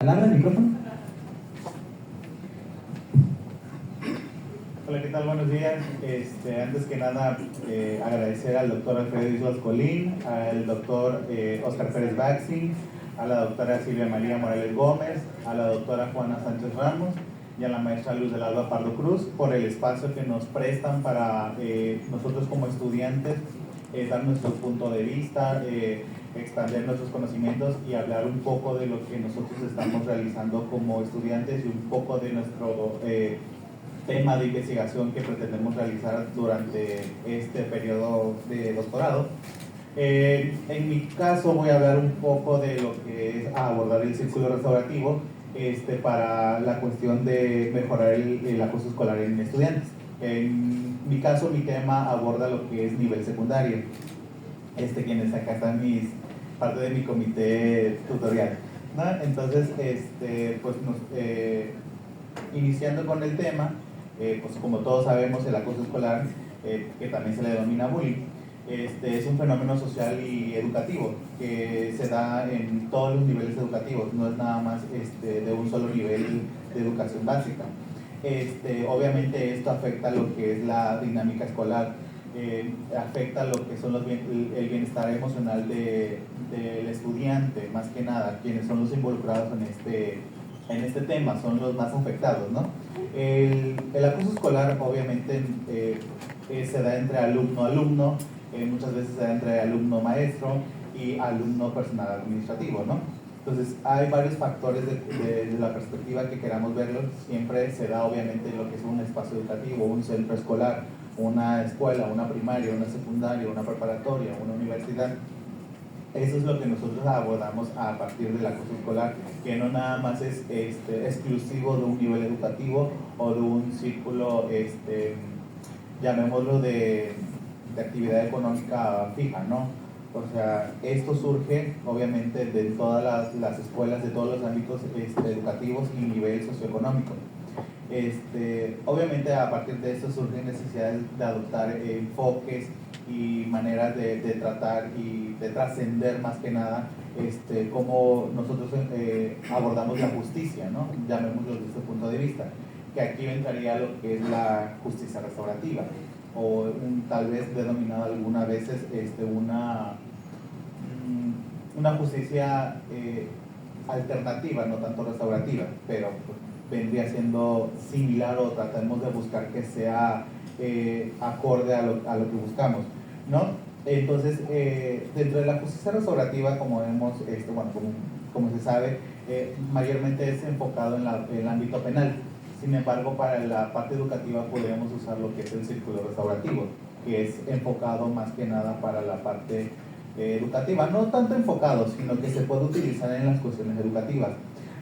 ¿Alarga el micrófono? Hola, ¿qué tal? Buenos días. Antes que nada, agradecer al doctor Alfredo Islas Colín, al doctor Oscar Pérez Baxi, a la doctora Silvia María Morales Gómez, a la doctora Juana Sánchez Ramos y a la maestra Luz del Alba Pardo Cruz por el espacio que nos prestan para nosotros como estudiantes dar nuestro punto de vista, expandir nuestros conocimientos y hablar un poco de lo que nosotros estamos realizando como estudiantes y un poco de nuestro tema de investigación que pretendemos realizar durante este periodo de doctorado. En mi caso voy a hablar un poco de lo que es abordar el círculo restaurativo para la cuestión de mejorar el acoso escolar en estudiantes. En mi caso, mi tema aborda lo que es nivel secundario. Quienes acá están parte de mi comité tutorial, ¿no? Entonces, iniciando con el tema, pues como todos sabemos, el acoso escolar, que también se le denomina bullying, es un fenómeno social y educativo que se da en todos los niveles educativos, no es nada más de un solo nivel de educación básica. Obviamente esto afecta lo que es la dinámica escolar, afecta lo que son el bienestar emocional del estudiante, más que nada, quienes son los involucrados en este tema, son los más afectados, ¿no? El acoso escolar obviamente se da entre alumno-alumno, muchas veces se da entre alumno-maestro y alumno personal administrativo, ¿no? Entonces hay varios factores de la perspectiva que queramos verlo. Siempre se da obviamente lo que es un espacio educativo, un centro escolar, una escuela, una primaria, una secundaria, una preparatoria, una universidad. Eso es lo que nosotros abordamos a partir del acoso escolar, que no nada más es exclusivo de un nivel educativo o de un círculo, llamémoslo de actividad económica fija, ¿no? O sea, esto surge obviamente de todas las escuelas, de todos los ámbitos educativos y nivel socioeconómico. Obviamente a partir de esto surgen necesidades de adoptar enfoques y maneras de tratar y de trascender más que nada cómo nosotros abordamos la justicia, ¿no? Llamémoslo desde este punto de vista, que aquí entraría lo que es la justicia restaurativa, o tal vez denominado algunas veces una justicia alternativa, no tanto restaurativa, pero vendría siendo similar, o tratamos de buscar que sea acorde a lo que buscamos, ¿no? Entonces, dentro de la justicia restaurativa, como se sabe, mayormente es enfocado en el ámbito penal. Sin embargo, para la parte educativa podríamos usar lo que es el círculo restaurativo, que es enfocado más que nada para la parte educativa. No tanto enfocado, sino que se puede utilizar en las cuestiones educativas,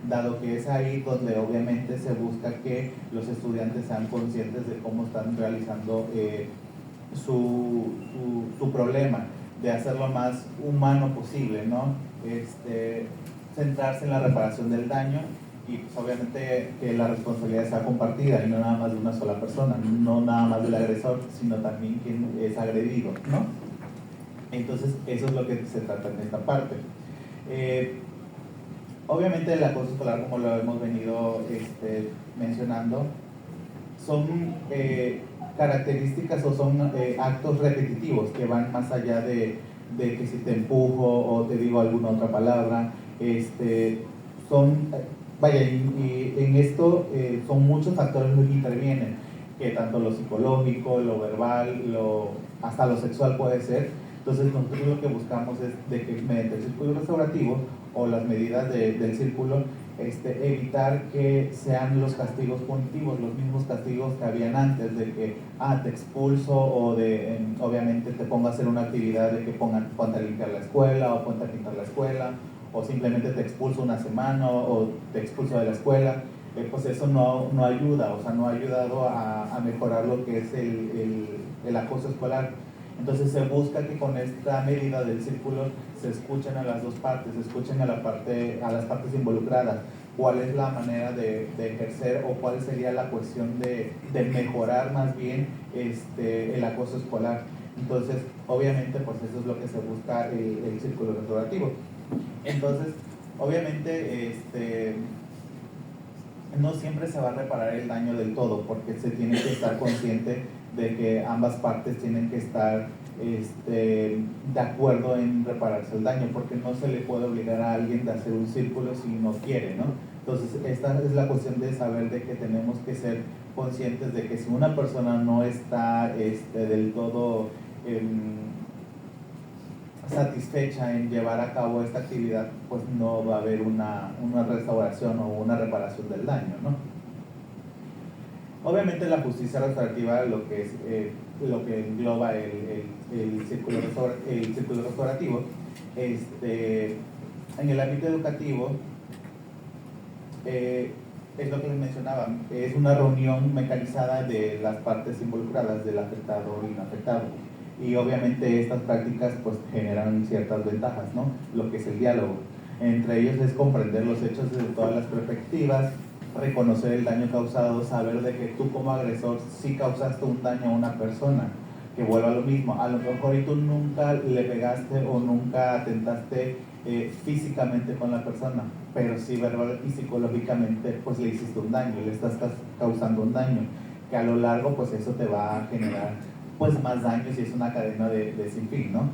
dado que es ahí donde obviamente se busca que los estudiantes sean conscientes de cómo están realizando su problema, de hacerlo más humano posible, ¿no? Centrarse en la reparación del daño y pues obviamente que la responsabilidad sea compartida y no nada más de una sola persona, no nada más del agresor, sino también quien es agredido, ¿no? Entonces eso es lo que se trata en esta parte. Obviamente el acoso escolar, como lo hemos venido mencionando, son características o son actos repetitivos que van más allá de que si te empujo o te digo alguna otra palabra. Y en esto son muchos factores los que intervienen, que tanto lo psicológico, lo verbal, hasta lo sexual puede ser. Entonces nosotros lo que buscamos es de que mediante el círculo restaurativo o las medidas del círculo, evitar que sean los castigos punitivos, los mismos castigos que habían antes, de que te expulso, o de obviamente te pongo a hacer una actividad de que ponte a limpiar la escuela o ponte a pintar la escuela, o simplemente te expulso una semana o te expulso de la escuela. Pues eso no ayuda, o sea, no ha ayudado a mejorar lo que es el acoso escolar. Entonces se busca que con esta medida del círculo se escuchen a las dos partes, se escuchen a las partes involucradas, cuál es la manera de ejercer, o cuál sería la cuestión de mejorar más bien el acoso escolar. Entonces, obviamente, pues eso es lo que se busca el círculo restaurativo. Entonces, obviamente, no siempre se va a reparar el daño del todo, porque se tiene que estar consciente de que ambas partes tienen que estar de acuerdo en repararse el daño, porque no se le puede obligar a alguien de hacer un círculo si no quiere, ¿no? Entonces, esta es la cuestión de saber de que tenemos que ser conscientes de que si una persona no está del todo satisfecha en llevar a cabo esta actividad, pues no va a haber una restauración o una reparación del daño, ¿no? Obviamente la justicia restaurativa lo que es lo que engloba el círculo restaurativo, en el ámbito educativo, es lo que les mencionaba, es una reunión mecanizada de las partes involucradas, del afectado y no afectado. Y obviamente estas prácticas pues generan ciertas ventajas, ¿no? Lo que es el diálogo. Entre ellos es comprender los hechos desde todas las perspectivas, reconocer el daño causado, saber de que tú como agresor sí causaste un daño a una persona, que vuelva a lo mismo. A lo mejor y tú nunca le pegaste o nunca atentaste físicamente con la persona, pero sí verbal y psicológicamente pues le hiciste un daño, le estás causando un daño, que a lo largo pues eso te va a generar pues más daños y es una cadena de sin fin, ¿no?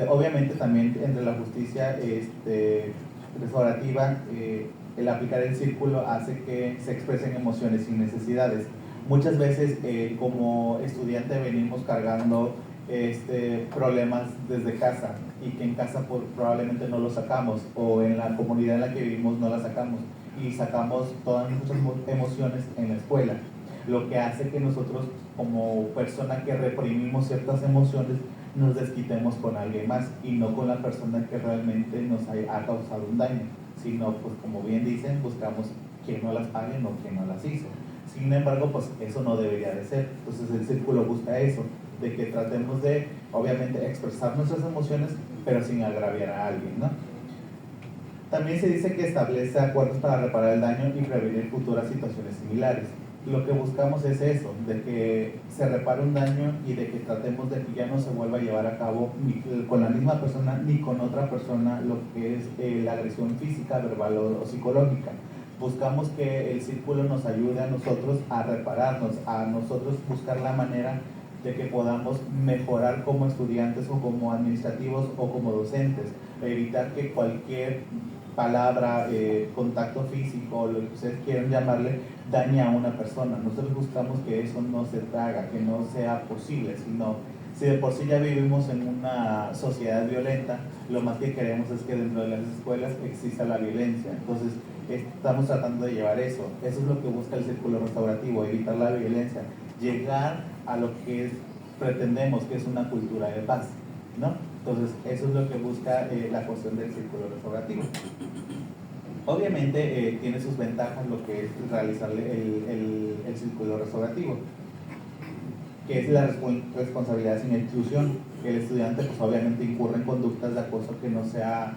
Obviamente también entre la justicia restaurativa, el aplicar el círculo hace que se expresen emociones sin necesidades. Muchas veces como estudiante venimos cargando problemas desde casa y que en casa probablemente no los sacamos, o en la comunidad en la que vivimos no las sacamos y sacamos todas nuestras emociones en la escuela, lo que hace que nosotros como persona que reprimimos ciertas emociones nos desquitemos con alguien más y no con la persona que realmente nos ha causado un daño, sino pues como bien dicen, buscamos quién no las pague, no quién no las hizo. Sin embargo, pues eso no debería de ser. Entonces el círculo busca eso, de que tratemos de, obviamente, expresar nuestras emociones, pero sin agraviar a alguien, ¿no? También se dice que establece acuerdos para reparar el daño y prevenir futuras situaciones similares. Lo que buscamos es eso, de que se repare un daño y de que tratemos de que ya no se vuelva a llevar a cabo ni con la misma persona ni con otra persona lo que es la agresión física, verbal o psicológica. Buscamos que el círculo nos ayude a nosotros a repararnos, a nosotros buscar la manera de que podamos mejorar como estudiantes o como administrativos o como docentes, evitar que cualquier palabra, contacto físico, lo que ustedes quieran llamarle, dañe a una persona. Nosotros buscamos que eso no se haga, que no sea posible, sino si de por sí ya vivimos en una sociedad violenta, lo más que queremos es que dentro de las escuelas exista la violencia. Entonces estamos tratando de llevar eso. Eso es lo que busca el círculo restaurativo, evitar la violencia, llegar a lo que pretendemos, que es una cultura de paz, ¿no? Entonces eso es lo que busca la cuestión del círculo restaurativo. Obviamente tiene sus ventajas lo que es realizar el círculo restaurativo, que es la responsabilidad sin exclusión, que el estudiante pues obviamente incurre en conductas de acoso que no sea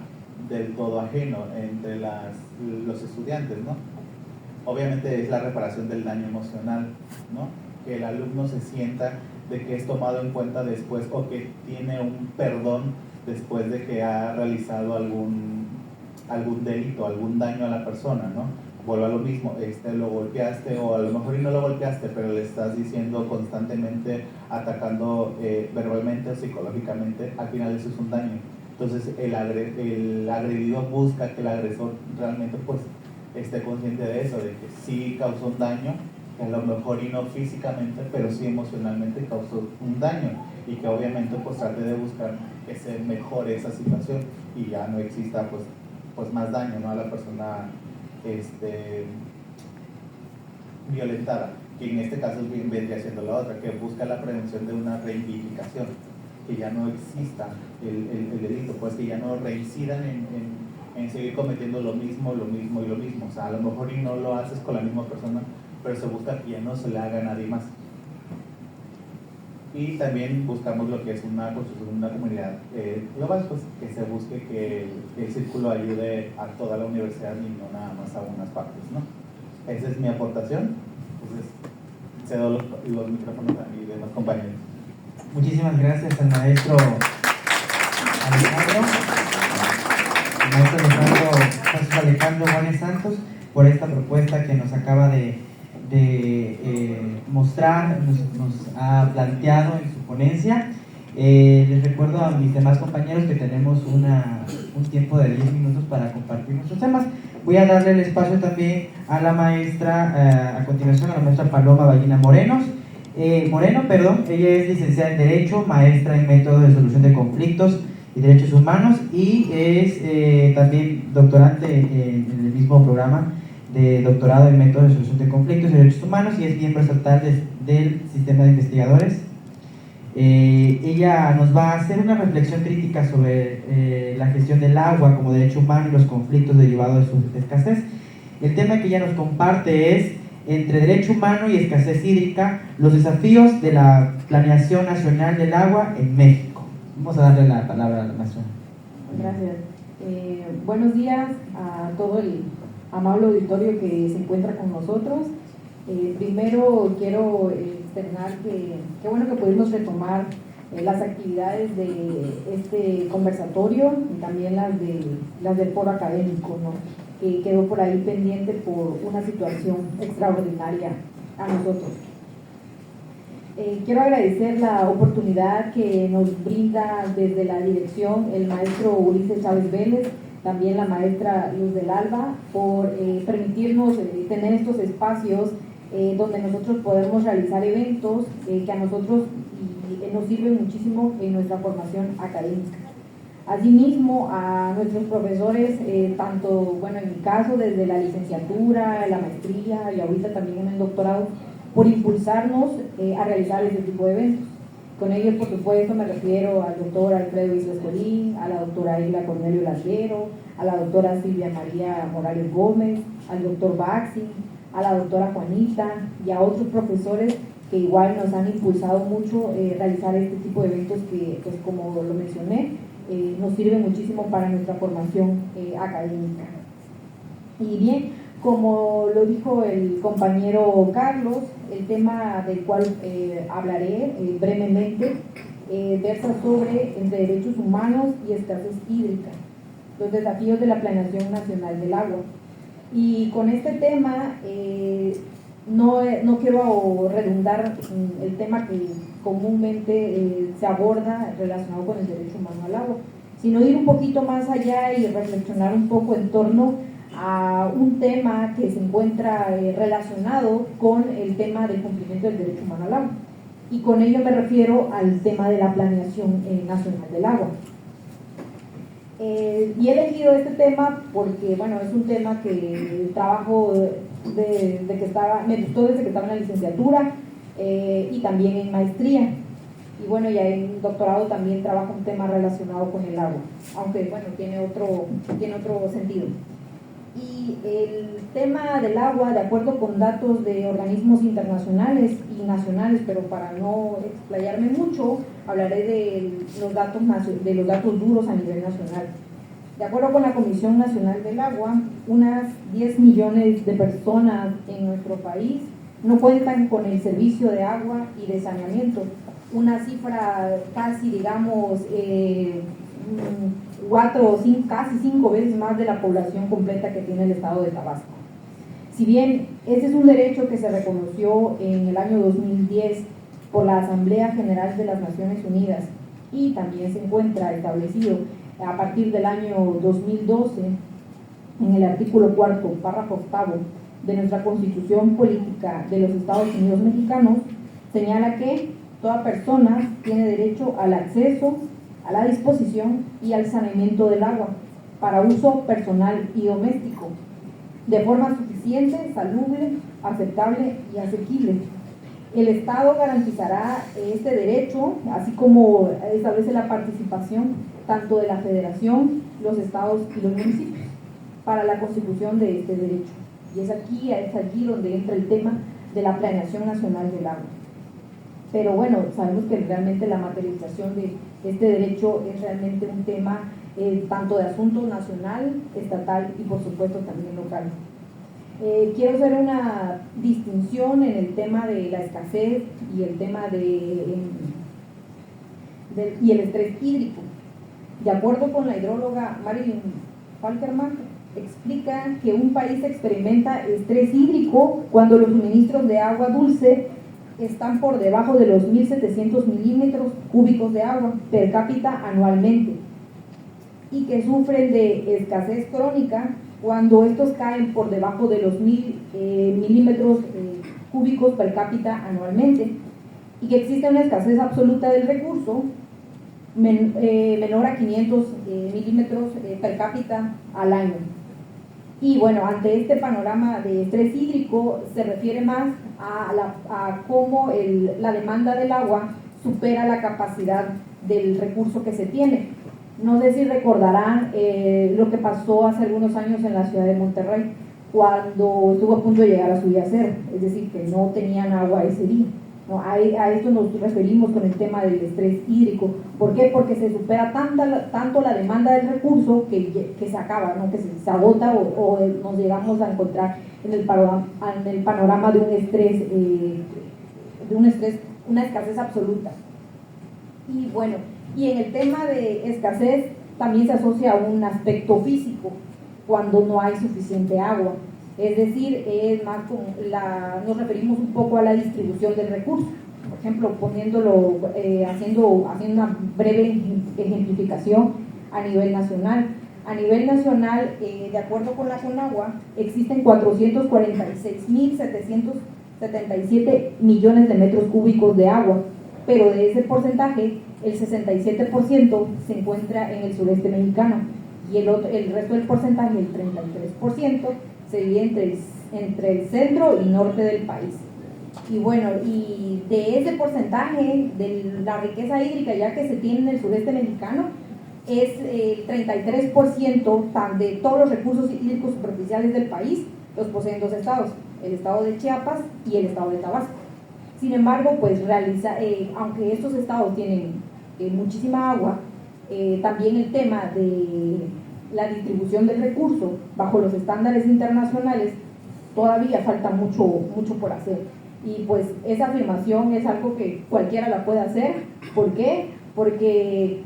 del todo ajeno entre los estudiantes, ¿no? Obviamente es la reparación del daño emocional, ¿no? Que el alumno se sienta de que es tomado en cuenta después o que tiene un perdón después de que ha realizado algún delito, algún daño a la persona, ¿no? Vuelvo a lo mismo, lo golpeaste o a lo mejor y no lo golpeaste, pero le estás diciendo constantemente, atacando verbalmente o psicológicamente, al final eso es un daño. Entonces el agredido busca que el agresor realmente pues esté consciente de eso, de que sí causó un daño, que a lo mejor y no físicamente, pero sí emocionalmente causó un daño, y que obviamente pues trate de buscar que se mejore esa situación y ya no exista pues más daño, ¿no?, a la persona violentada, que en este caso vendría siendo la otra, que busca la prevención de una reivindicación, que ya no exista el delito, pues que ya no reincidan en seguir cometiendo lo mismo y lo mismo. O sea, a lo mejor y no lo haces con la misma persona, pero se busca que ya no se le haga a nadie más. Y también buscamos lo que es una construcción de una comunidad global, pues que se busque que el círculo ayude a toda la universidad y no nada más a unas partes, ¿no? Esa es mi aportación. Entonces cedo los micrófonos a mis demás compañeros. Muchísimas gracias al maestro Alejandro Juárez Santos. por esta propuesta que nos acaba de mostrar, nos ha planteado en su ponencia. Les recuerdo a mis demás compañeros que tenemos un tiempo de 10 minutos para compartir nuestros temas. Voy a darle el espacio también a la maestra, a continuación a la maestra Paloma Ballina Moreno. Ella es licenciada en Derecho, maestra en Métodos de Solución de Conflictos y Derechos Humanos, y es también doctorante en el mismo programa de doctorado en Métodos de Solución de Conflictos y Derechos Humanos, y es miembro estatal del Sistema de Investigadores. Ella nos va a hacer una reflexión crítica sobre la gestión del agua como derecho humano y los conflictos derivados de su escasez. El tema que ella nos comparte es: entre derecho humano y escasez hídrica, los desafíos de la planeación nacional del agua en México. Vamos a darle la palabra a la maestra. Gracias. Buenos días a todo el amable auditorio que se encuentra con nosotros. Primero quiero externar que bueno que pudimos retomar las actividades de este conversatorio y también las del foro académico, ¿no?, que quedó por ahí pendiente por una situación extraordinaria a nosotros. Quiero agradecer la oportunidad que nos brinda desde la dirección el maestro Ulises Chávez Vélez, también la maestra Luz del Alba, por permitirnos tener estos espacios donde nosotros podemos realizar eventos que a nosotros nos sirven muchísimo en nuestra formación académica. Asimismo, a nuestros profesores, tanto, bueno, en mi caso, desde la licenciatura, la maestría y ahorita también en el doctorado, por impulsarnos a realizar este tipo de eventos. Con ellos, por supuesto, me refiero al doctor Alfredo Islas Colín, a la doctora Isla Cornelio Lasguero, a la doctora Silvia María Morales Gómez, al doctor Baxi, a la doctora Juanita y a otros profesores que igual nos han impulsado mucho realizar este tipo de eventos que, pues, como lo mencioné, nos sirve muchísimo para nuestra formación académica. Y bien, como lo dijo el compañero Carlos, el tema del cual hablaré brevemente versa sobre entre derechos humanos y escasez hídrica, los desafíos de la planeación nacional del agua. Y con este tema no quiero redundar en el tema que comúnmente se aborda relacionado con el derecho humano al agua, sino ir un poquito más allá y reflexionar un poco en torno a un tema que se encuentra relacionado con el tema del cumplimiento del derecho humano al agua. Y con ello me refiero al tema de la planeación nacional del agua. Y he elegido este tema porque, bueno, es un tema que trabajo me gustó desde que estaba en la licenciatura y también en maestría. Y bueno, ya en doctorado también trabajo un tema relacionado con el agua, aunque bueno, tiene otro sentido. Y el tema del agua, de acuerdo con datos de organismos internacionales y nacionales, pero para no explayarme mucho, hablaré de los datos duros a nivel nacional. De acuerdo con la Comisión Nacional del Agua, unas 10 millones de personas en nuestro país no cuentan con el servicio de agua y de saneamiento, una cifra casi, digamos, 4 o 5, casi 5 veces más de la población completa que tiene el estado de Tabasco. Si bien ese es un derecho que se reconoció en el año 2010 por la Asamblea General de las Naciones Unidas y también se encuentra establecido a partir del año 2012 en el artículo 4, párrafo 8 de nuestra Constitución Política de los Estados Unidos Mexicanos, señala que toda persona tiene derecho al acceso, a la disposición y al saneamiento del agua para uso personal y doméstico, de forma suficiente, salubre, aceptable y asequible. El Estado garantizará este derecho, así como establece la participación tanto de la Federación, los estados y los municipios para la consecución de este derecho. Y es allí donde entra el tema de la planeación nacional del agua. Pero bueno, sabemos que realmente la materialización de este derecho es realmente un tema tanto de asunto nacional, estatal y por supuesto también local. Quiero hacer una distinción en el tema de la escasez y el tema y el estrés hídrico. De acuerdo con la hidróloga Marilyn Falkerman, explica que un país experimenta estrés hídrico cuando los suministros de agua dulce están por debajo de los 1.700 milímetros cúbicos de agua per cápita anualmente, y que sufren de escasez crónica cuando estos caen por debajo de los 1.000 milímetros cúbicos per cápita anualmente, y que existe una escasez absoluta del recurso menor a 500 milímetros per cápita al año. Y bueno, ante este panorama de estrés hídrico se refiere más a cómo la demanda del agua supera la capacidad del recurso que se tiene. No sé si recordarán lo que pasó hace algunos años en la ciudad de Monterrey, cuando estuvo a punto de llegar a su día cero, es decir, que no tenían agua ese día, ¿no? A esto nos referimos con el tema del estrés hídrico. ¿Por qué? Porque se supera tanto la demanda del recurso que se acaba, ¿no? Que se agota o nos llegamos a encontrar en el panorama de una escasez absoluta. Y bueno, y en el tema de escasez también se asocia a un aspecto físico cuando no hay suficiente agua. Es decir, es más como nos referimos un poco a la distribución del recurso. Por ejemplo, haciendo una breve ejemplificación a nivel nacional. A nivel nacional, de acuerdo con la Conagua, existen 446.777 millones de metros cúbicos de agua, pero de ese porcentaje, el 67% se encuentra en el sureste mexicano, y el resto del porcentaje, el 33%, se divide entre el centro y norte del país. Y bueno, y de ese porcentaje de la riqueza hídrica ya que se tiene en el sureste mexicano, es el 33% de todos los recursos hídricos superficiales del país los poseen dos estados, el estado de Chiapas y el estado de Tabasco. Sin embargo, pues aunque estos estados tienen muchísima agua, también el tema de la distribución del recurso bajo los estándares internacionales todavía falta mucho por hacer. Y pues esa afirmación es algo que cualquiera la puede hacer. ¿Por qué? Porque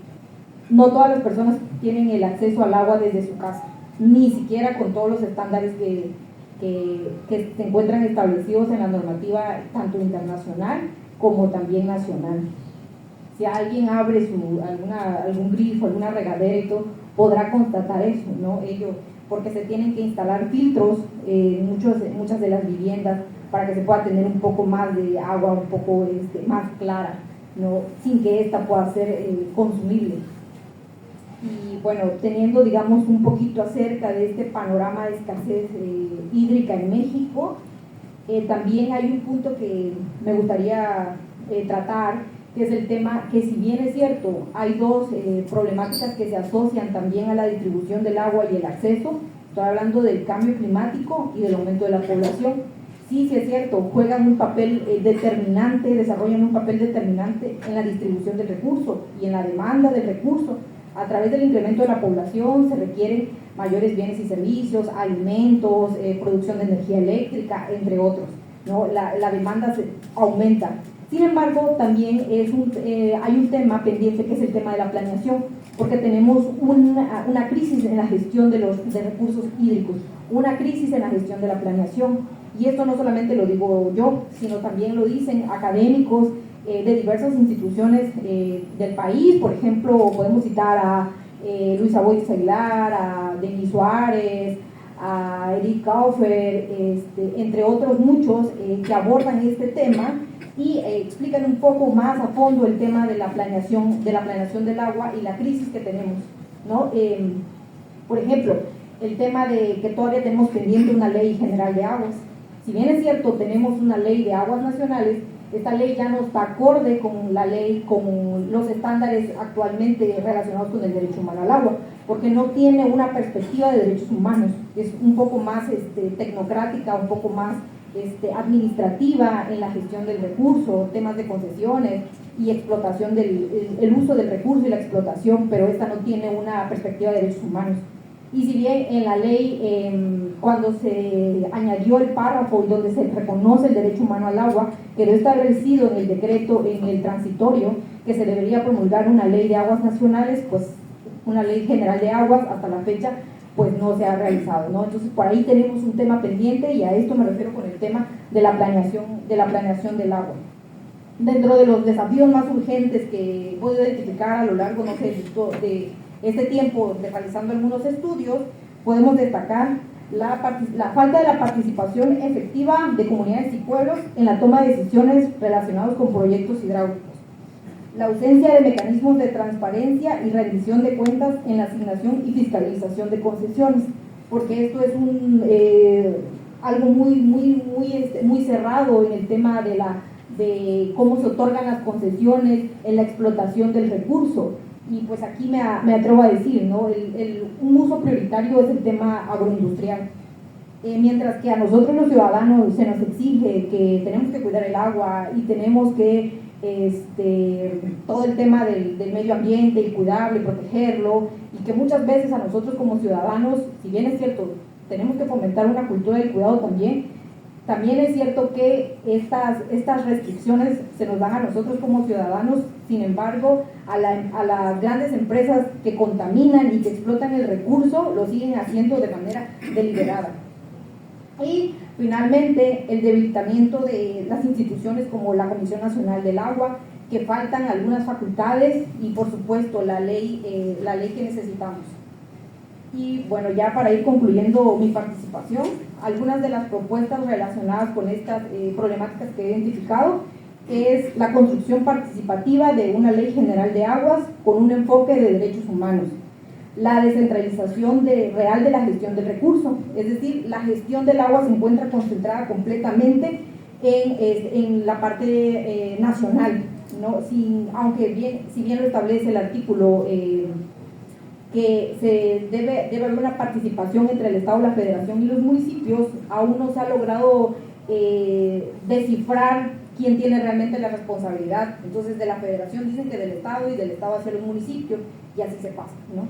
no todas las personas tienen el acceso al agua desde su casa, ni siquiera con todos los estándares que se encuentran establecidos en la normativa tanto internacional como también nacional. Si alguien abre algún grifo, alguna regadera y todo, podrá constatar eso, ¿no? Porque se tienen que instalar filtros en muchas de las viviendas para que se pueda tener un poco más de agua, un poco más clara, ¿no? Sin que ésta pueda ser consumible. Y bueno, teniendo, digamos, un poquito acerca de este panorama de escasez hídrica en México, también hay un punto que me gustaría tratar, que es el tema que, si bien es cierto, hay dos problemáticas que se asocian también a la distribución del agua y el acceso. Estoy hablando del cambio climático y del aumento de la población. Sí es cierto, juegan un papel determinante, desarrollan un papel determinante en la distribución del recurso y en la demanda del recurso. A través del incremento de la población se requieren mayores bienes y servicios, alimentos, producción de energía eléctrica, entre otros, ¿no? La demanda aumenta. Sin embargo, también hay un tema pendiente, que es el tema de la planeación, porque tenemos una crisis en la gestión de recursos hídricos, una crisis en la gestión de la planeación. Y esto no solamente lo digo yo, sino también lo dicen académicos de diversas instituciones del país. Por ejemplo, podemos citar a Luis Aboites Aguilar, a Denis Suárez, a Eric Kaufer, entre otros muchos que abordan este tema y explican un poco más a fondo el tema de la planeación del agua y la crisis que tenemos, ¿no? Por ejemplo, el tema de que todavía tenemos pendiente una ley general de aguas. Si bien es cierto, tenemos una ley de aguas nacionales, esta ley ya no está acorde con la ley, con los estándares actualmente relacionados con el derecho humano al agua, porque no tiene una perspectiva de derechos humanos, es un poco más tecnocrática, un poco más administrativa en la gestión del recurso, temas de concesiones y explotación el uso del recurso y la explotación, pero esta no tiene una perspectiva de derechos humanos. Y si bien en la ley, cuando se añadió el párrafo donde se reconoce el derecho humano al agua, quedó establecido en el decreto, en el transitorio, que se debería promulgar una ley de aguas nacionales, pues una ley general de aguas, hasta la fecha pues no se ha realizado, ¿no? Entonces por ahí tenemos un tema pendiente, y a esto me refiero con el tema de la planeación del agua. Dentro de los desafíos más urgentes que he podido identificar a lo largo, no sé, de este tiempo de realizando algunos estudios, podemos destacar la falta de la participación efectiva de comunidades y pueblos en la toma de decisiones relacionadas con proyectos hidráulicos, la ausencia de mecanismos de transparencia y rendición de cuentas en la asignación y fiscalización de concesiones, porque esto es algo muy cerrado en el tema de cómo se otorgan las concesiones, en la explotación del recurso. Y pues aquí me atrevo a decir, ¿no? Un uso prioritario es el tema agroindustrial. Mientras que a nosotros los ciudadanos se nos exige que tenemos que cuidar el agua y tenemos que todo el tema del medio ambiente y cuidarlo y protegerlo, y que muchas veces a nosotros como ciudadanos, si bien es cierto, tenemos que fomentar una cultura del cuidado también es cierto que estas restricciones se nos dan a nosotros como ciudadanos. Sin embargo, a las grandes empresas que contaminan y que explotan el recurso, lo siguen haciendo de manera deliberada. Y finalmente, el debilitamiento de las instituciones como la Comisión Nacional del Agua, que faltan algunas facultades, y por supuesto la ley que necesitamos. Y bueno, ya para ir concluyendo mi participación, algunas de las propuestas relacionadas con estas problemáticas que he identificado es la construcción participativa de una ley general de aguas con un enfoque de derechos humanos, la descentralización real de la gestión del recurso, es decir, la gestión del agua se encuentra concentrada completamente en la parte nacional, ¿no? Si bien lo establece el artículo que debe haber una participación entre el Estado, la Federación y los municipios, aún no se ha logrado descifrar quién tiene realmente la responsabilidad. Entonces de la Federación dicen que del Estado, y del Estado hacia los municipios, y así se pasa, ¿no?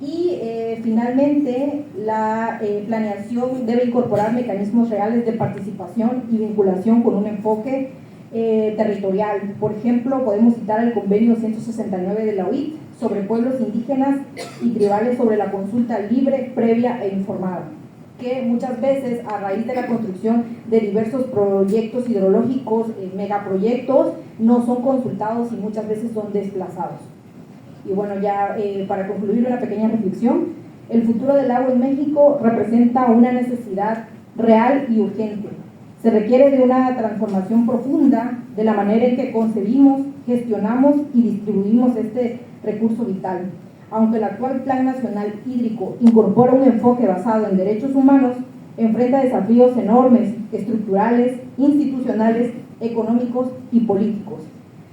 Y finalmente la planeación debe incorporar mecanismos reales de participación y vinculación con un enfoque territorial. Por ejemplo, podemos citar el convenio 169 de la OIT sobre pueblos indígenas y tribales sobre la consulta libre, previa e informada, que muchas veces a raíz de la construcción de diversos proyectos hidrológicos, megaproyectos, no son consultados y muchas veces son desplazados. Y bueno, ya para concluir una pequeña reflexión, el futuro del agua en México representa una necesidad real y urgente. Se requiere de una transformación profunda de la manera en que concebimos, gestionamos y distribuimos este recurso vital. Aunque el actual Plan Nacional Hídrico incorpora un enfoque basado en derechos humanos, enfrenta desafíos enormes, estructurales, institucionales, económicos y políticos.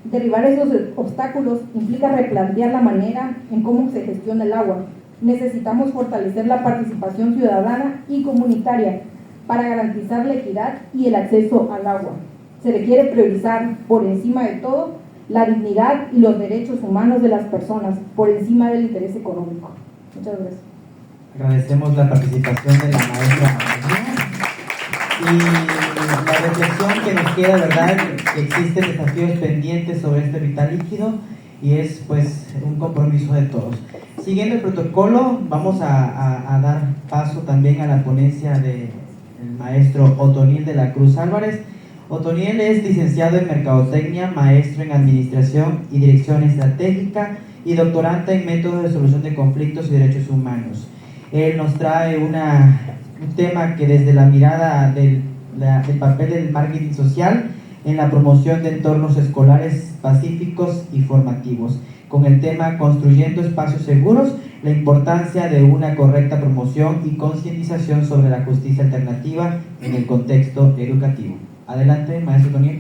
Derribar esos obstáculos implica replantear la manera en cómo se gestiona el agua. Necesitamos fortalecer la participación ciudadana y comunitaria para garantizar la equidad y el acceso al agua. Se requiere priorizar por encima de todo la dignidad y los derechos humanos de las personas por encima del interés económico. Muchas gracias. Agradecemos la participación de la maestra y la reflexión que nos queda, ¿verdad? Que existen desafíos pendientes sobre este vital líquido, y es pues un compromiso de todos. Siguiendo el protocolo, vamos a dar paso también a la ponencia del maestro Otoniel de la Cruz Álvarez. Otoniel es licenciado en Mercadotecnia, maestro en Administración y Dirección Estratégica y doctorante en Métodos de Solución de Conflictos y Derechos Humanos. Él nos trae un tema que desde la mirada del papel del marketing social en la promoción de entornos escolares pacíficos y formativos, con el tema Construyendo Espacios Seguros, la importancia de una correcta promoción y concientización sobre la justicia alternativa en el contexto educativo. Adelante, maestro Otoniel.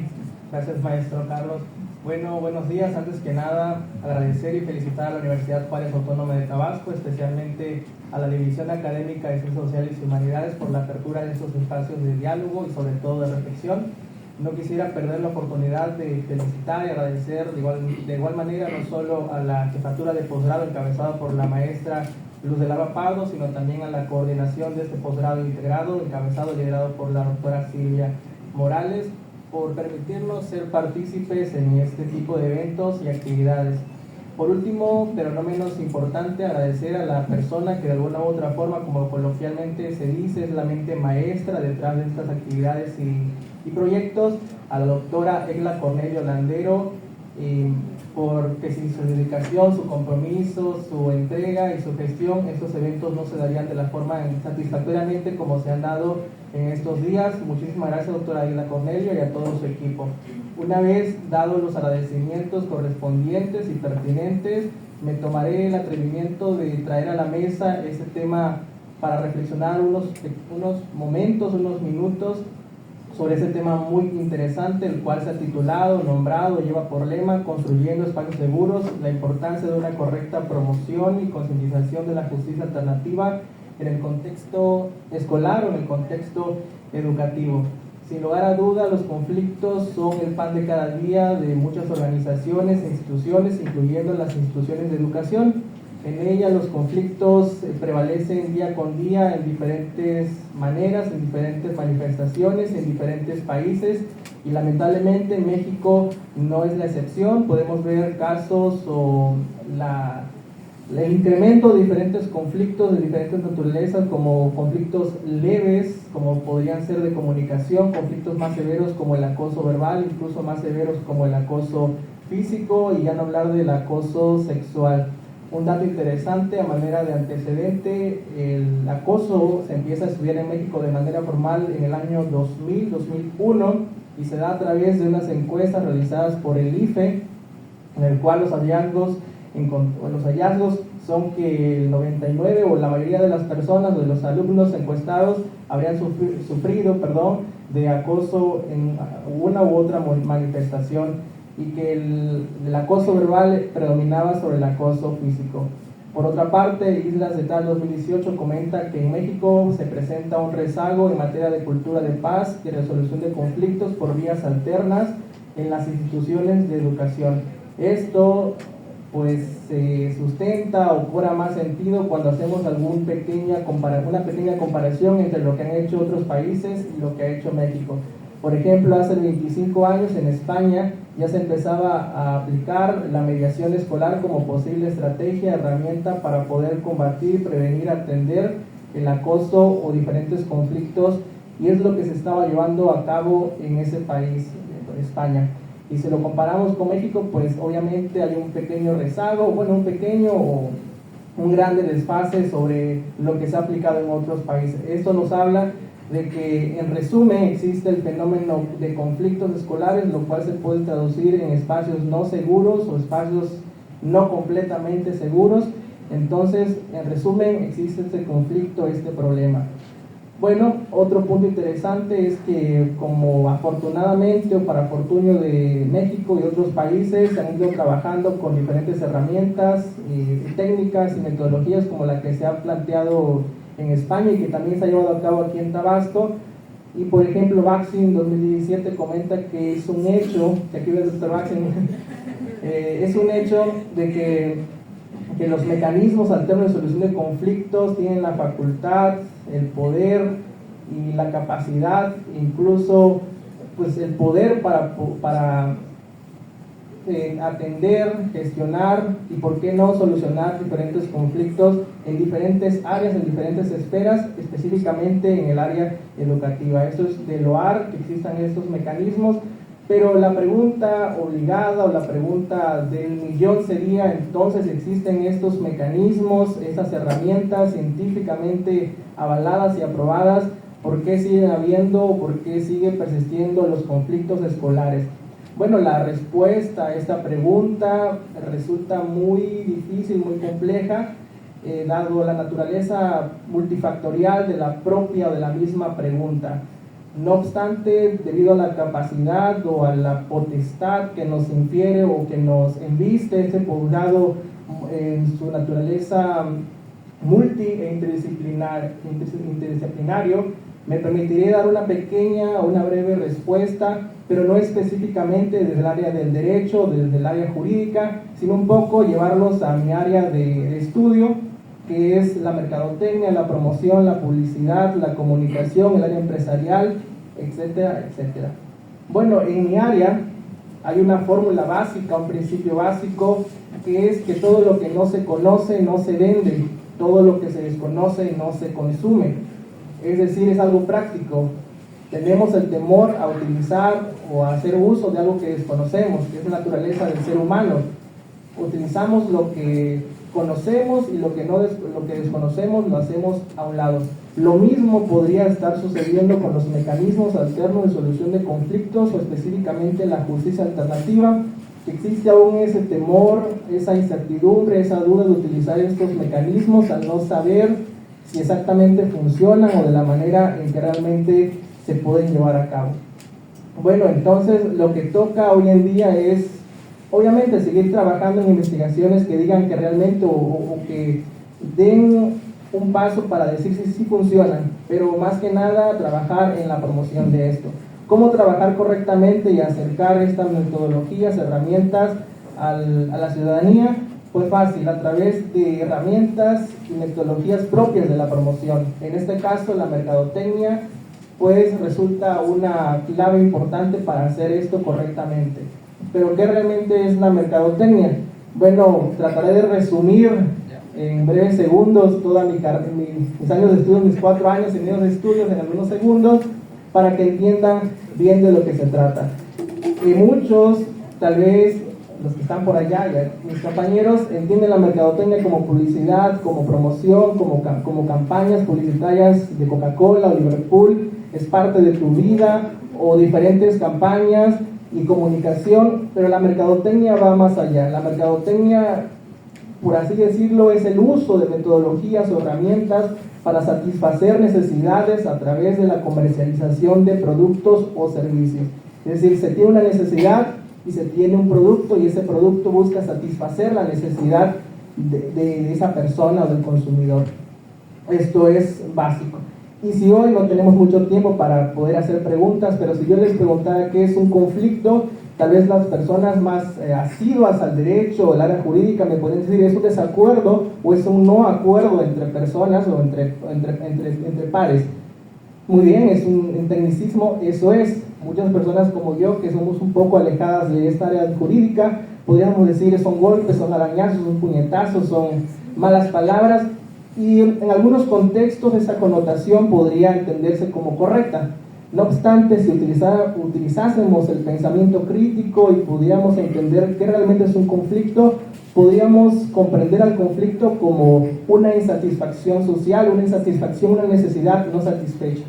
Gracias, maestro Carlos. Bueno, buenos días. Antes que nada, agradecer y felicitar a la Universidad Juárez Autónoma de Tabasco, especialmente a la División Académica de Ciencias Sociales y Humanidades por la apertura de estos espacios de diálogo y sobre todo de reflexión. No quisiera perder la oportunidad de felicitar y agradecer de igual manera no solo a la jefatura de posgrado encabezada por la maestra Luz del Alba Pardo, sino también a la coordinación de este posgrado integrado, encabezado y liderado por la doctora Silvia Morales, por permitirnos ser partícipes en este tipo de eventos y actividades. Por último, pero no menos importante, agradecer a la persona que de alguna u otra forma, como coloquialmente se dice, es la mente maestra detrás de estas actividades y proyectos, a la doctora Egla Cornelio Landero, porque sin su dedicación, su compromiso, su entrega y su gestión, estos eventos no se darían de la forma satisfactoriamente como se han dado en estos días. Muchísimas gracias, doctora Egla Cornelio, y a todo su equipo. Una vez dados los agradecimientos correspondientes y pertinentes, me tomaré el atrevimiento de traer a la mesa este tema para reflexionar unos momentos, unos minutos sobre ese tema muy interesante, el cual se ha titulado, nombrado, lleva por lema Construyendo Espacios Seguros, la importancia de una correcta promoción y concientización de la justicia alternativa en el contexto escolar o en el contexto educativo. Sin lugar a duda, los conflictos son el pan de cada día de muchas organizaciones e instituciones, incluyendo las instituciones de educación. En ella los conflictos prevalecen día con día en diferentes maneras, en diferentes manifestaciones, en diferentes países, y lamentablemente en México no es la excepción. Podemos ver casos o el incremento de diferentes conflictos de diferentes naturalezas, como conflictos leves, como podrían ser de comunicación, conflictos más severos como el acoso verbal, incluso más severos como el acoso físico, y ya no hablar del acoso sexual. Un dato interesante a manera de antecedente: el acoso se empieza a estudiar en México de manera formal en el año 2000-2001 y se da a través de unas encuestas realizadas por el IFE, en el cual los hallazgos son que el 99 o la mayoría de las personas o de los alumnos encuestados habrían sufrido de acoso en una u otra manifestación, y que el acoso verbal predominaba sobre el acoso físico. Por otra parte, Islas de Tal 2018 comenta que en México se presenta un rezago en materia de cultura de paz y resolución de conflictos por vías alternas en las instituciones de educación. Esto pues se sustenta o cobra más sentido cuando hacemos una pequeña comparación entre lo que han hecho otros países y lo que ha hecho México. Por ejemplo, hace 25 años en España ya se empezaba a aplicar la mediación escolar como posible estrategia, herramienta para poder combatir, prevenir, atender el acoso o diferentes conflictos, y es lo que se estaba llevando a cabo en ese país, España. Y si lo comparamos con México, pues obviamente hay un pequeño rezago, un pequeño o un grande desfase sobre lo que se ha aplicado en otros países. Esto nos habla de que, en resumen, existe el fenómeno de conflictos escolares, lo cual se puede traducir en espacios no seguros o espacios no completamente seguros. Entonces, en resumen, existe este conflicto, este problema. Bueno, otro punto interesante es que, como afortunadamente o para fortunio de México y otros países, se han ido trabajando con diferentes herramientas, técnicas y metodologías como la que se ha planteado en España y que también se ha llevado a cabo aquí en Tabasco. Y por ejemplo, Baxin 2017 comenta que es un hecho, que aquí ve el doctor Baxin, es un hecho de que los mecanismos alternos de solución de conflictos tienen la facultad, el poder y la capacidad, incluso pues el poder para atender, gestionar y por qué no solucionar diferentes conflictos en diferentes áreas, en diferentes esferas, específicamente en el área educativa. Eso es de loar que existan estos mecanismos, pero la pregunta obligada o la pregunta del millón sería: entonces, ¿existen estos mecanismos, estas herramientas científicamente avaladas y aprobadas? ¿Por qué siguen habiendo o por qué siguen persistiendo los conflictos escolares? Bueno, la respuesta a esta pregunta resulta muy difícil, muy compleja, dado la naturaleza multifactorial de la propia o de la misma pregunta. No obstante, debido a la capacidad o a la potestad que nos infiere o que nos embiste este posgrado en su naturaleza multi e interdisciplinario, me permitiré dar una breve respuesta, pero no específicamente desde el área del derecho, desde el área jurídica, sino un poco llevarlos a mi área de estudio, que es la mercadotecnia, la promoción, la publicidad, la comunicación, el área empresarial, etcétera, etcétera. Bueno, en mi área Hay una fórmula básica, un principio básico, que es que todo lo que no se conoce no se vende, todo lo que se desconoce no se consume. Es decir, es algo práctico. Tenemos el temor a utilizar o a hacer uso de algo que desconocemos, que es la naturaleza del ser humano. Utilizamos lo que conocemos y lo que desconocemos lo hacemos a un lado. Lo mismo podría estar sucediendo con los mecanismos alternos de solución de conflictos o específicamente la justicia alternativa, que existe aún ese temor, esa incertidumbre, esa duda de utilizar estos mecanismos al no saber si exactamente funcionan o de la manera en que realmente se pueden llevar a cabo. Bueno, entonces lo que toca hoy en día es, obviamente, seguir trabajando en investigaciones que digan que realmente o que den un paso para decir si sí funcionan, pero más que nada trabajar en la promoción de esto. Cómo trabajar correctamente y acercar estas metodologías, herramientas a la ciudadanía, pues fácil, a través de herramientas y metodologías propias de la promoción. En este caso, la mercadotecnia, pues resulta una clave importante para hacer esto correctamente. ¿Pero qué realmente es la mercadotecnia? Bueno, trataré de resumir en breves segundos todos mis años de estudio, mis 4 años y medio de estudios en algunos segundos, para que entiendan bien de lo que se trata. Y muchos, tal vez los que están por allá, mis compañeros, entienden la mercadotecnia como publicidad, como promoción, como campañas publicitarias de Coca-Cola o Liverpool, es parte de tu vida, o diferentes campañas y comunicación, pero la mercadotecnia va más allá. La mercadotecnia, por así decirlo, es el uso de metodologías o herramientas para satisfacer necesidades a través de la comercialización de productos o servicios. Es decir, se tiene una necesidad y se tiene un producto y ese producto busca satisfacer la necesidad de esa persona o del consumidor. Esto es básico. Y si hoy no tenemos mucho tiempo para poder hacer preguntas, pero si yo les preguntara qué es un conflicto, tal vez las personas más asiduas al derecho o el área jurídica me pueden decir es un desacuerdo o es un no acuerdo entre personas o entre pares. Muy bien, es un tecnicismo, eso es. Muchas personas como yo, que somos un poco alejadas de esta área jurídica, podríamos decir son golpes, son arañazos, son puñetazos, son malas palabras, y en algunos contextos esa connotación podría entenderse como correcta. No obstante, si utilizásemos el pensamiento crítico y pudiéramos entender qué realmente es un conflicto, podríamos comprender al conflicto como una insatisfacción social, una insatisfacción, una necesidad no satisfecha.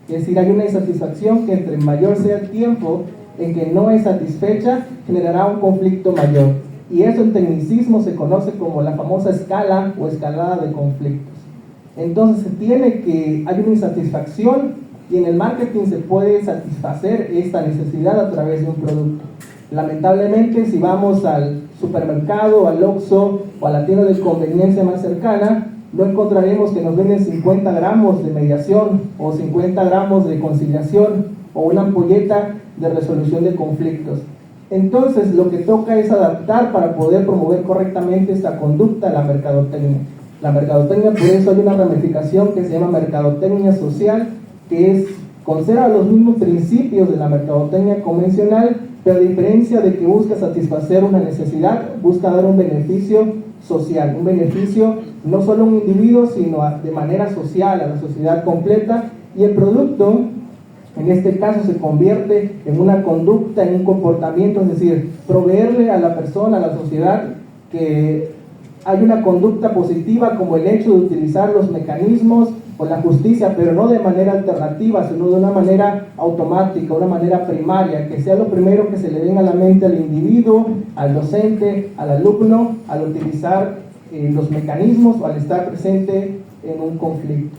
Es decir, hay una insatisfacción que entre mayor sea el tiempo en que no es satisfecha, generará un conflicto mayor. Y eso en tecnicismo se conoce como la famosa escala o escalada de conflictos. Entonces hay una insatisfacción y en el marketing se puede satisfacer esta necesidad a través de un producto. Lamentablemente, si vamos al supermercado, al Oxxo o a la tienda de conveniencia más cercana, no encontraremos que nos venden 50 gramos de mediación o 50 gramos de conciliación o una ampolleta de resolución de conflictos. Entonces, lo que toca es adaptar para poder promover correctamente esta conducta a la mercadotecnia. La mercadotecnia, por eso hay una ramificación que se llama mercadotecnia social, que conserva los mismos principios de la mercadotecnia convencional, pero a diferencia de que busca satisfacer una necesidad, busca dar un beneficio social, un beneficio no solo a un individuo, sino de manera social, a la sociedad completa, y el producto, en este caso, se convierte en una conducta, en un comportamiento, es decir, proveerle a la persona, a la sociedad, que hay una conducta positiva como el hecho de utilizar los mecanismos o la justicia, pero no de manera alternativa, sino de una manera automática, una manera primaria, que sea lo primero que se le venga a la mente al individuo, al docente, al alumno, al utilizar los mecanismos o al estar presente en un conflicto.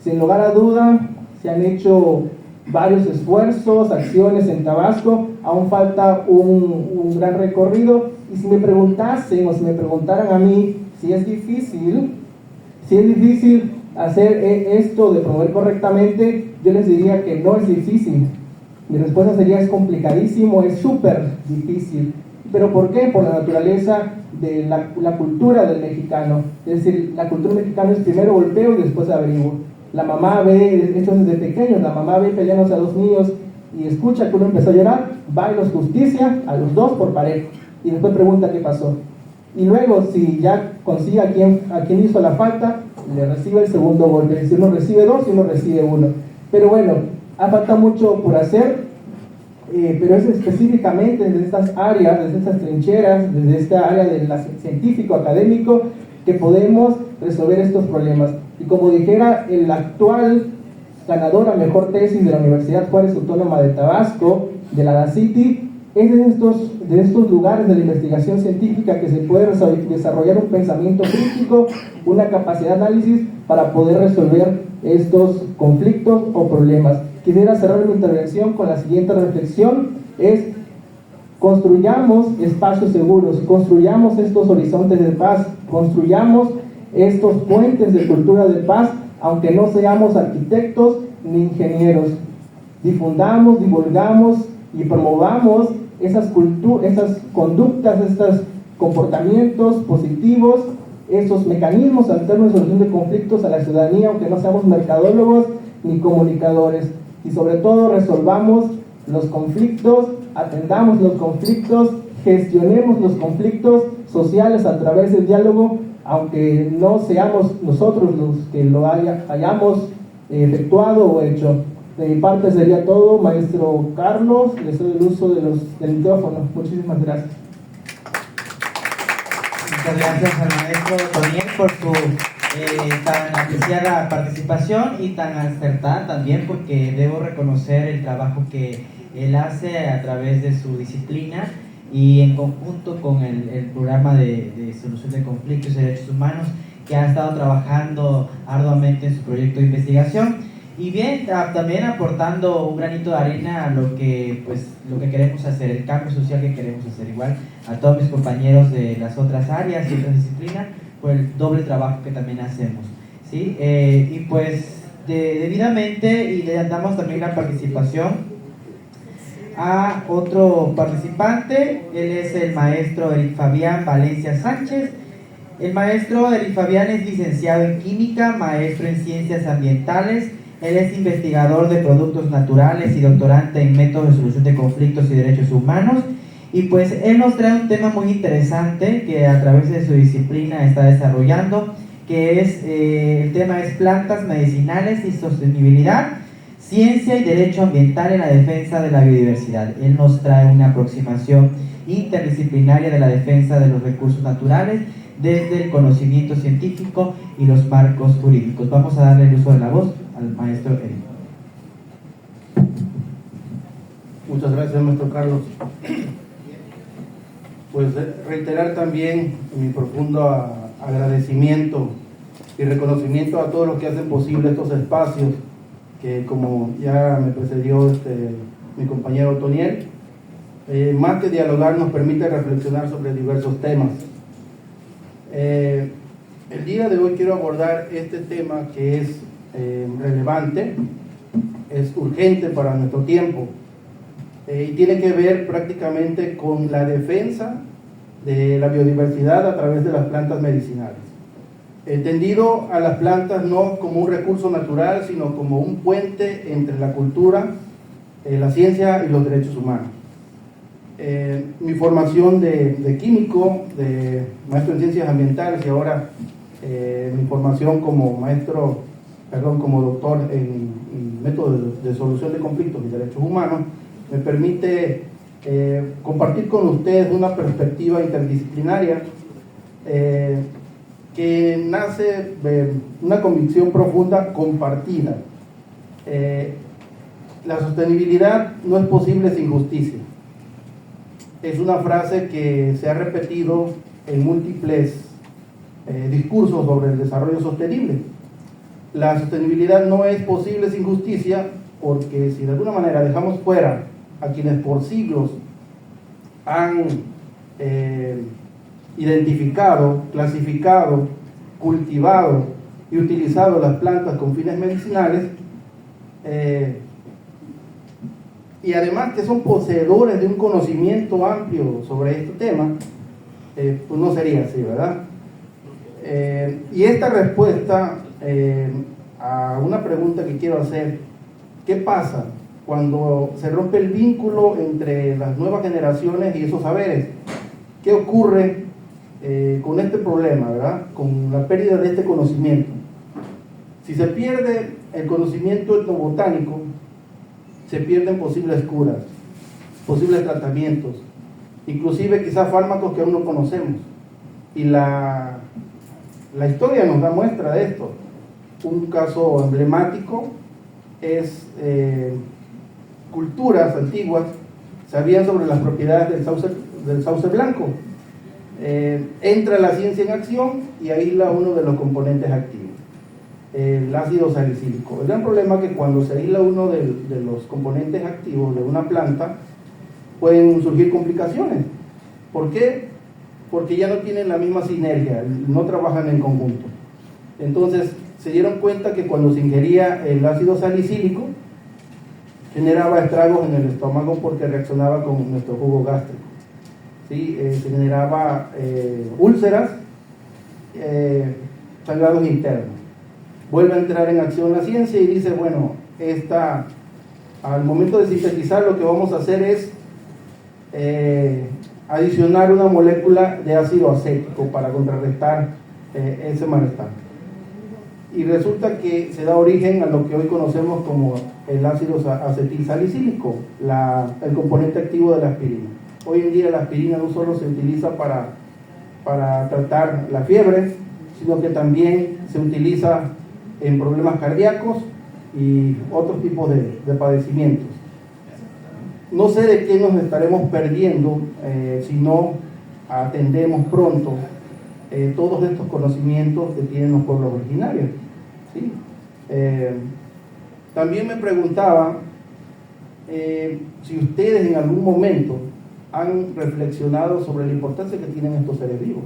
Sin lugar a duda, se han hecho varios esfuerzos, acciones en Tabasco, aún falta un gran recorrido, y si me preguntasen o si me preguntaran a mí si es difícil hacer esto de promover correctamente, yo les diría que no es difícil. Mi respuesta sería es complicadísimo, es súper difícil. ¿Pero por qué? Por la naturaleza de la cultura del mexicano. Es decir, la cultura mexicana es primero golpeo y después averiguo. La mamá ve, esto es desde pequeños, la mamá ve peleándose a dos niños y escucha que uno empezó a llorar, va y los justicia a los dos por pareja y después pregunta qué pasó. Y luego, si ya consigue a quien hizo la falta, le recibe el segundo golpe. Si uno recibe dos y uno recibe uno. Pero bueno, ha faltado mucho por hacer, pero es específicamente desde estas áreas, desde estas trincheras, desde esta área del científico, académico, que podemos resolver estos problemas. Y como dijera el actual ganador a mejor tesis de la Universidad Juárez Autónoma de Tabasco, de la DACITI, es de estos lugares de la investigación científica que se puede desarrollar un pensamiento crítico, una capacidad de análisis para poder resolver estos conflictos o problemas. Quisiera cerrar mi intervención con la siguiente reflexión, es: construyamos espacios seguros, construyamos estos horizontes de paz, construyamos estos puentes de cultura de paz, aunque no seamos arquitectos ni ingenieros. Difundamos, divulgamos y promovamos esas conductas, estos comportamientos positivos, esos mecanismos alternos de solución de conflictos a la ciudadanía, aunque no seamos mercadólogos ni comunicadores. Y sobre todo resolvamos los conflictos, atendamos los conflictos, gestionemos los conflictos sociales a través del diálogo, aunque no seamos nosotros los que lo hayamos efectuado o hecho. De mi parte sería todo, maestro Carlos, le cedo el uso del micrófono. Muchísimas gracias. Muchas gracias al maestro Toniel por su tan apreciada participación y tan acertada también, porque debo reconocer el trabajo que él hace a través de su disciplina y en conjunto con el programa de solución de conflictos y derechos humanos, que ha estado trabajando arduamente en su proyecto de investigación. Y bien, también aportando un granito de arena a lo que queremos hacer, el cambio social que queremos hacer. Igual a todos mis compañeros de las otras áreas y otras disciplinas por el doble trabajo que también hacemos, ¿sí? Y pues debidamente, y le damos también la participación a otro participante. Él es el maestro Eric Fabián Valencia Sánchez. El maestro Eric Fabián es licenciado en química, maestro en ciencias ambientales. Él es investigador de productos naturales y doctorante en métodos de solución de conflictos y derechos humanos. Y pues él nos trae un tema muy interesante que a través de su disciplina está desarrollando, que es, el tema es plantas medicinales y sostenibilidad, ciencia y derecho ambiental en la defensa de la biodiversidad. Él nos trae una aproximación interdisciplinaria de la defensa de los recursos naturales desde el conocimiento científico y los marcos jurídicos. Vamos a darle el uso de la voz al maestro Eric. Muchas gracias, maestro Carlos. Pues reiterar también mi profundo agradecimiento y reconocimiento a todos los que hacen posible estos espacios, que como ya me precedió mi compañero Toniel, más que dialogar nos permite reflexionar sobre diversos temas. El día de hoy quiero abordar este tema que es relevante, es urgente para nuestro tiempo, y tiene que ver prácticamente con la defensa de la biodiversidad a través de las plantas medicinales. Entendido a las plantas no como un recurso natural, sino como un puente entre la cultura, la ciencia y los derechos humanos. Mi formación de químico, de maestro en ciencias ambientales, y ahora mi formación como como doctor en métodos de solución de conflictos y derechos humanos, me permite compartir con ustedes una perspectiva interdisciplinaria que nace de una convicción profunda compartida. La sostenibilidad no es posible sin justicia. Es una frase que se ha repetido en múltiples discursos sobre el desarrollo sostenible. La sostenibilidad no es posible sin justicia, porque si de alguna manera dejamos fuera a quienes por siglos han identificado, clasificado, cultivado y utilizado las plantas con fines medicinales, y además que son poseedores de un conocimiento amplio sobre este tema, pues no sería así, ¿verdad? Y esta respuesta a una pregunta que quiero hacer: ¿qué pasa cuando se rompe el vínculo entre las nuevas generaciones y esos saberes. ¿Qué ocurre con este problema, verdad? Con la pérdida de este conocimiento. Si se pierde el conocimiento etnobotánico, se pierden posibles curas, posibles tratamientos, inclusive quizás fármacos que aún no conocemos. Y la historia nos da muestra de esto. Un caso emblemático es culturas antiguas sabían sobre las propiedades del sauce blanco. Entra la ciencia en acción y aísla uno de los componentes activos, el ácido salicílico. El gran problema es que cuando se aísla uno de los componentes activos de una planta, pueden surgir complicaciones. ¿Por qué? Porque ya no tienen la misma sinergia, no trabajan en conjunto. Entonces se dieron cuenta que cuando se ingería el ácido salicílico generaba estragos en el estómago porque reaccionaba con nuestro jugo gástrico. ¿Sí? Se generaba úlceras, sangrados internos. Vuelve a entrar en acción la ciencia y dice, bueno, al momento de sintetizar lo que vamos a hacer es adicionar una molécula de ácido acético para contrarrestar ese malestar. Y resulta que se da origen a lo que hoy conocemos como el ácido acetilsalicílico, el componente activo de la aspirina. Hoy en día la aspirina no solo se utiliza para tratar la fiebre, sino que también se utiliza en problemas cardíacos y otros tipos de padecimientos. No sé de qué nos estaremos perdiendo si no atendemos pronto todos estos conocimientos que tienen los pueblos originarios. ¿Sí? También me preguntaba si ustedes en algún momento han reflexionado sobre la importancia que tienen estos seres vivos,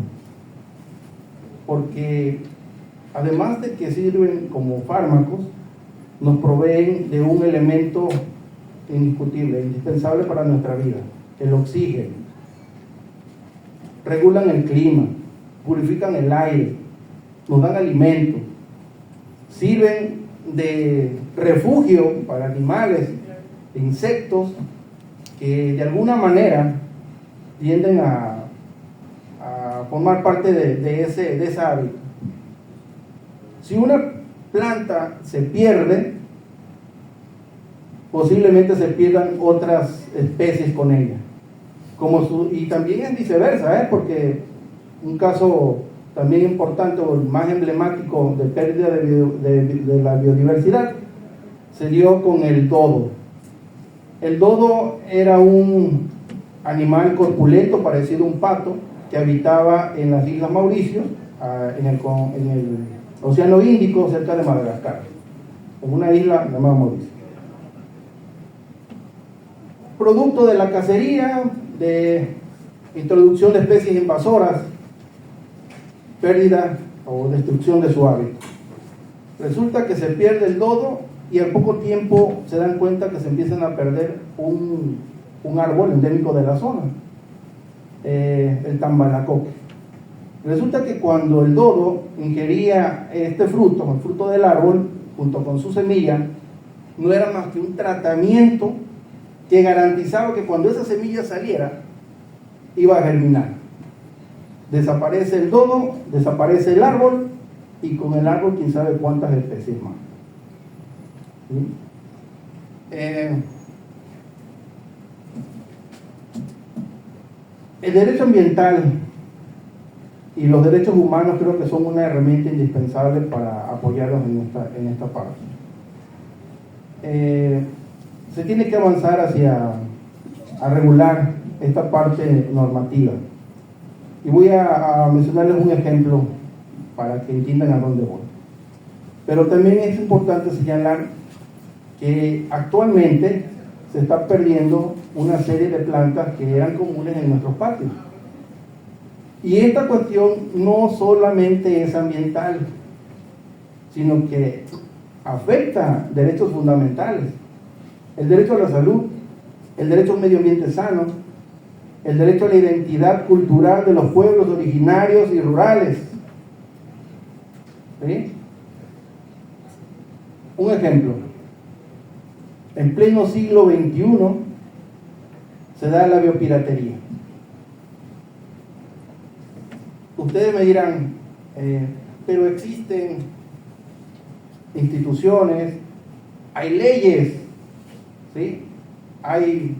porque además de que sirven como fármacos, nos proveen de un elemento indiscutible, indispensable para nuestra vida, el oxígeno. Regulan el clima, purifican el aire, nos dan alimento, sirven de refugio para animales, insectos que de alguna manera tienden a formar parte de ese hábito. Si una planta se pierde, posiblemente se pierdan otras especies con ella. Y también es viceversa, porque un caso también importante o más emblemático de pérdida de la biodiversidad se dio con el dodo. El dodo era un animal corpulento parecido a un pato que habitaba en las Islas Mauricio, en el Océano Índico, cerca de Madagascar, en una isla llamada Mauricio. Producto de la cacería, de introducción de especies invasoras, pérdida o destrucción de su hábitat. Resulta que se pierde el dodo y al poco tiempo se dan cuenta que se empiezan a perder un árbol endémico de la zona, el tambalacoque. Resulta que cuando el dodo ingería este fruto, el fruto del árbol, junto con su semilla, no era más que un tratamiento que garantizaba que cuando esa semilla saliera, iba a germinar. Desaparece el dodo, desaparece el árbol, y con el árbol quién sabe cuántas especies más. ¿Sí? El derecho ambiental y los derechos humanos creo que son una herramienta indispensable para apoyarlos en esta parte. Se tiene que avanzar a regular esta parte normativa. Y voy a mencionarles un ejemplo para que entiendan a dónde voy. Pero también es importante señalar que actualmente se está perdiendo una serie de plantas que eran comunes en nuestros patios. Y esta cuestión no solamente es ambiental, sino que afecta derechos fundamentales. El derecho a la salud, el derecho a un medio ambiente sano, el derecho a la identidad cultural de los pueblos originarios y rurales. ¿Sí? Un ejemplo. en pleno siglo XXI se da la biopiratería. Ustedes me dirán, pero existen instituciones, hay leyes, ¿sí? Hay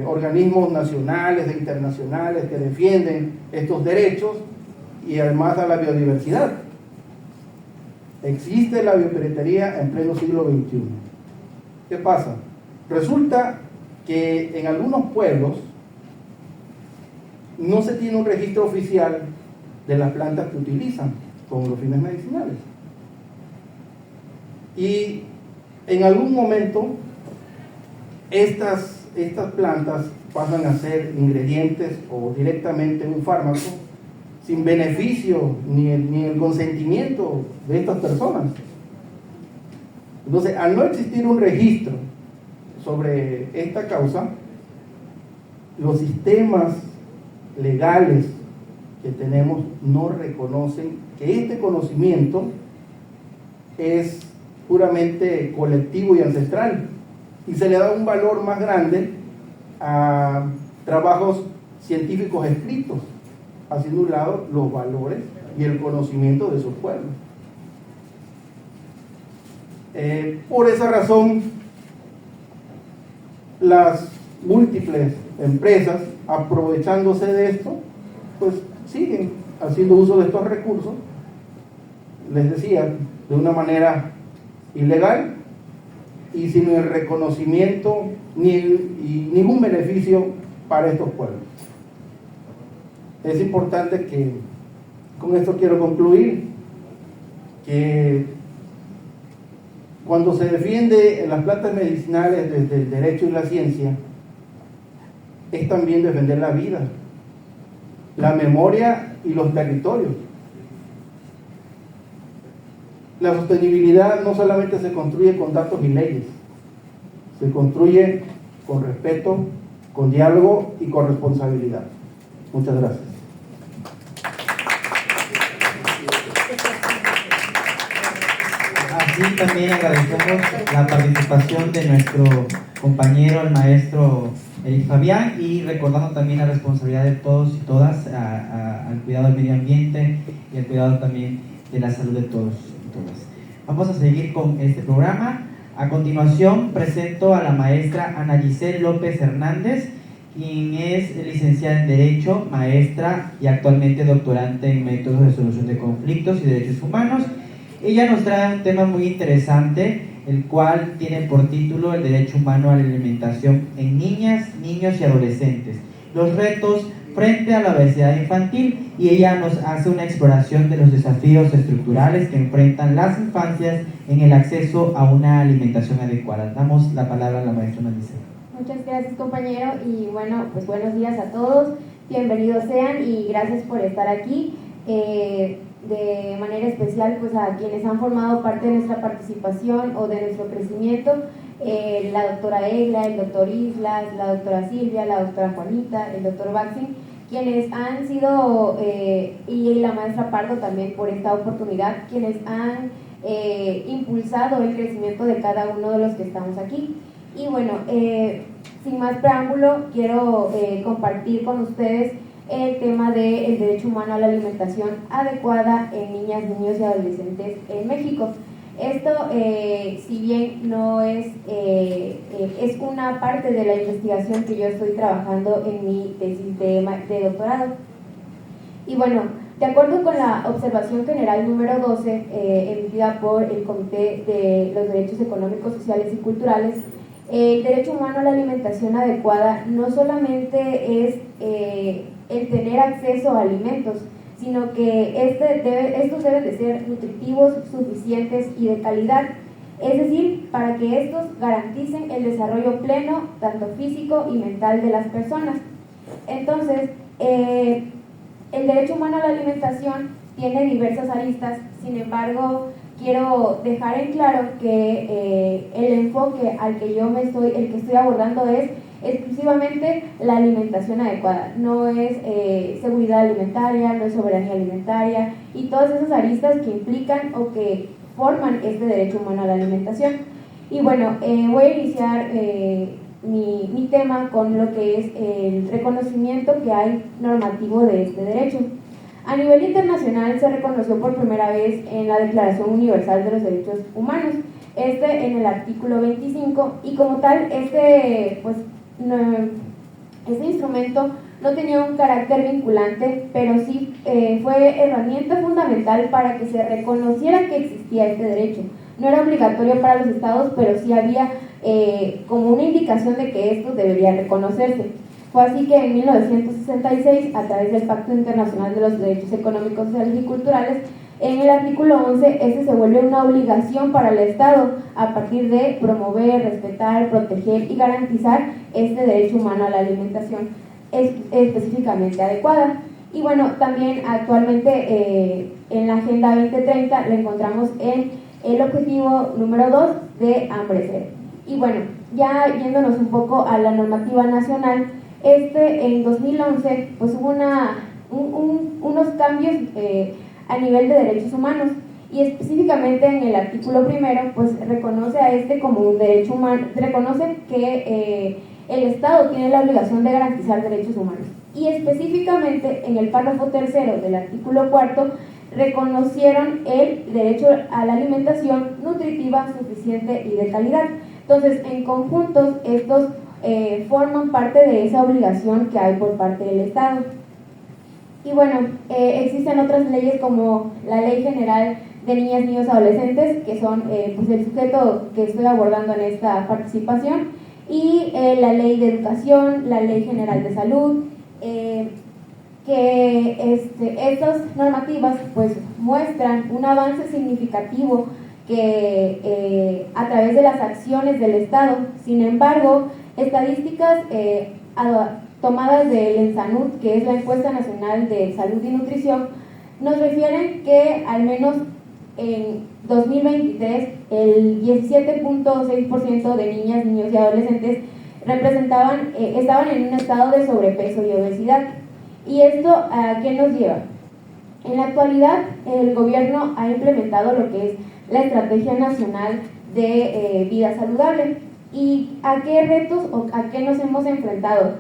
organismos nacionales e internacionales que defienden estos derechos y además a la biodiversidad. Existe la biopiratería en pleno siglo XXI. ¿Qué pasa? Resulta que en algunos pueblos no se tiene un registro oficial de las plantas que utilizan con los fines medicinales. Y en algún momento estas plantas pasan a ser ingredientes o directamente un fármaco sin beneficio ni el consentimiento de estas personas. Entonces, al no existir un registro sobre esta causa, los sistemas legales que tenemos no reconocen que este conocimiento es puramente colectivo y ancestral, y se le da un valor más grande a trabajos científicos escritos, haciendo a un lado los valores y el conocimiento de sus pueblos. Por esa razón, las múltiples empresas, aprovechándose de esto, pues siguen haciendo uso de estos recursos, les decía, de una manera ilegal y sin el reconocimiento y ningún beneficio para estos pueblos. Es importante que, con esto quiero concluir, que cuando se defiende las plantas medicinales desde el derecho y la ciencia, es también defender la vida, la memoria y los territorios. La sostenibilidad no solamente se construye con datos y leyes, se construye con respeto, con diálogo y con responsabilidad. Muchas gracias. Así también agradecemos la participación de nuestro compañero, el maestro Eric Fabián, y recordando también la responsabilidad de todos y todas al cuidado del medio ambiente y al cuidado también de la salud de todos y todas. Vamos a seguir con este programa. A continuación presento a la maestra Ana Giselle López Hernández, quien es licenciada en Derecho, maestra y actualmente doctorante en Métodos de Solución de Conflictos y Derechos Humanos. Ella nos trae un tema muy interesante, el cual tiene por título El derecho humano a la alimentación en niñas, niños y adolescentes, los retos frente a la obesidad infantil, y ella nos hace una exploración de los desafíos estructurales que enfrentan las infancias en el acceso a una alimentación adecuada. Damos la palabra a la maestra Ana Giselle. Muchas gracias, compañero, y bueno, pues buenos días a todos, bienvenidos sean y gracias por estar aquí. De manera especial pues a quienes han formado parte de nuestra participación o de nuestro crecimiento, la doctora Egla, el doctor Islas, la doctora Silvia, la doctora Juanita, el doctor Baxin, quienes han sido, y la maestra Pardo también por esta oportunidad, quienes han impulsado el crecimiento de cada uno de los que estamos aquí. Y bueno, sin más preámbulo, quiero compartir con ustedes el tema del derecho humano a la alimentación adecuada en niñas, niños y adolescentes en México. Esto, si bien no es una parte de la investigación que yo estoy trabajando en mi tesis de doctorado. Y bueno, de acuerdo con la observación general número 12, emitida por el Comité de los Derechos Económicos, Sociales y Culturales, el derecho humano a la alimentación adecuada no solamente es el tener acceso a alimentos, sino que estos deben de ser nutritivos, suficientes y de calidad, es decir, para que estos garanticen el desarrollo pleno, tanto físico y mental de las personas. Entonces, el derecho humano a la alimentación tiene diversas aristas, sin embargo, quiero dejar en claro que el enfoque al que el que estoy abordando es exclusivamente la alimentación adecuada, no es seguridad alimentaria, no es soberanía alimentaria y todas esas aristas que implican o que forman este derecho humano a la alimentación. Y bueno, voy a iniciar mi tema con lo que es el reconocimiento que hay normativo de este derecho. A nivel internacional se reconoció por primera vez en la Declaración Universal de los Derechos Humanos, en el artículo 25, y como tal, este instrumento no tenía un carácter vinculante, pero sí fue herramienta fundamental para que se reconociera que existía este derecho. No era obligatorio para los estados, pero sí había como una indicación de que esto debería reconocerse. Fue así que en 1966, a través del Pacto Internacional de los Derechos Económicos, Sociales y Culturales, en el artículo 11, este se vuelve una obligación para el Estado a partir de promover, respetar, proteger y garantizar este derecho humano a la alimentación específicamente adecuada. Y bueno, también actualmente en la Agenda 2030 lo encontramos en el objetivo número 2 de hambre cero. Y bueno, ya yéndonos un poco a la normativa nacional, en 2011 pues hubo unos cambios a nivel de derechos humanos, y específicamente en el artículo primero pues reconoce a como un derecho humano, reconoce que el Estado tiene la obligación de garantizar derechos humanos, y específicamente en el párrafo tercero del artículo cuarto reconocieron el derecho a la alimentación nutritiva, suficiente y de calidad. Entonces, en conjuntos, estos forman parte de esa obligación que hay por parte del Estado. Y bueno, existen otras leyes como la Ley General de Niñas, Niños y Adolescentes, que son pues el sujeto que estoy abordando en esta participación, y la Ley de Educación, la Ley General de Salud, que estas normativas pues muestran un avance significativo que a través de las acciones del Estado. Sin embargo, estadísticas tomadas del ENSANUD, que es la Encuesta Nacional de Salud y Nutrición, nos refieren que al menos en 2023 el 17.6% de niñas, niños y adolescentes estaban en un estado de sobrepeso y obesidad. ¿Y esto a qué nos lleva? En la actualidad, el gobierno ha implementado lo que es la Estrategia Nacional de Vida Saludable. ¿Y a qué retos o a qué nos hemos enfrentado?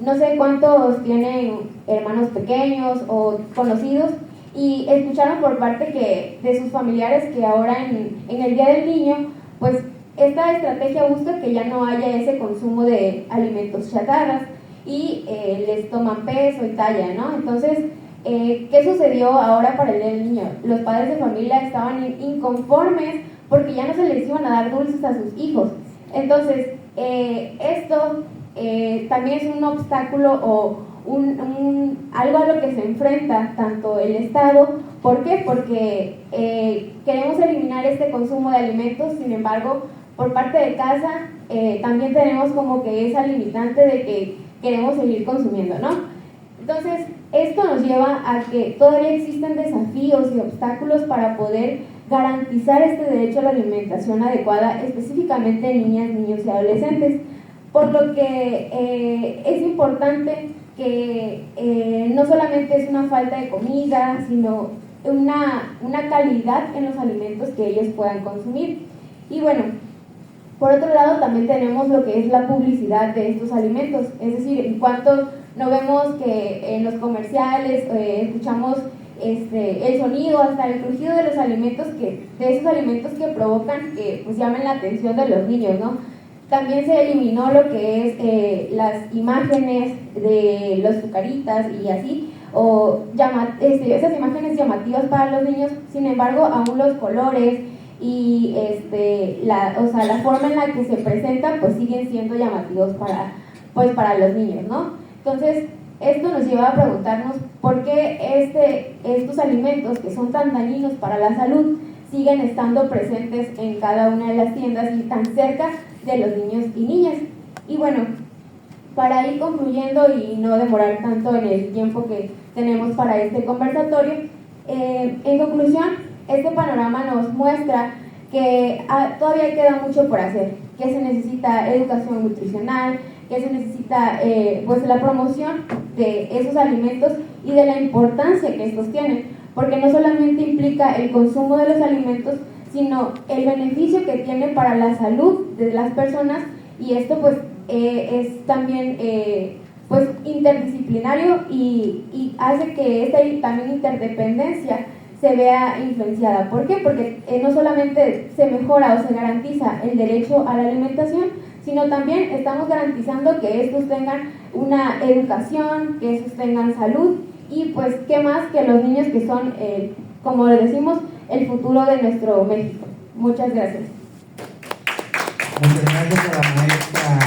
No sé cuántos tienen hermanos pequeños o conocidos y escucharon por parte de sus familiares que ahora en el Día del Niño, pues esta estrategia busca que ya no haya ese consumo de alimentos chatarras y les toman peso y talla, ¿no? Entonces, ¿qué sucedió ahora para el Día del Niño? Los padres de familia estaban inconformes porque ya no se les iban a dar dulces a sus hijos. Entonces, esto también es un obstáculo o algo a lo que se enfrenta tanto el Estado. ¿Por qué? Porque queremos eliminar este consumo de alimentos, sin embargo, por parte de casa también tenemos como que esa limitante de que queremos seguir consumiendo, ¿no? Entonces, esto nos lleva a que todavía existen desafíos y obstáculos para poder garantizar este derecho a la alimentación adecuada, específicamente en niñas, niños y adolescentes. Por lo que es importante que no solamente es una falta de comida, sino una calidad en los alimentos que ellos puedan consumir. Y bueno, por otro lado también tenemos lo que es la publicidad de estos alimentos, es decir, en cuanto no vemos que en los comerciales escuchamos el sonido, hasta el crujido de los alimentos, de esos alimentos que provocan que pues llamen la atención de los niños, ¿no? También se eliminó lo que es las imágenes de los Zucaritas y así, o esas imágenes llamativas para los niños. Sin embargo, aún los colores y la forma en la que se presentan pues siguen siendo llamativos para los niños, ¿no? Entonces, esto nos lleva a preguntarnos por qué estos alimentos que son tan dañinos para la salud siguen estando presentes en cada una de las tiendas y tan cerca de los niños y niñas. Y bueno, para ir concluyendo y no demorar tanto en el tiempo que tenemos para este conversatorio, en conclusión, este panorama nos muestra que todavía queda mucho por hacer, que se necesita educación nutricional, que se necesita pues la promoción de esos alimentos y de la importancia que estos tienen, porque no solamente implica el consumo de los alimentos, sino el beneficio que tiene para la salud de las personas, y esto pues es también pues interdisciplinario y hace que esta también interdependencia se vea influenciada. ¿Por qué? Porque no solamente se mejora o se garantiza el derecho a la alimentación, sino también estamos garantizando que estos tengan una educación, que estos tengan salud, y pues qué más que los niños que son, como le decimos, el futuro de nuestro México. Muchas gracias. Muchas gracias a la maestra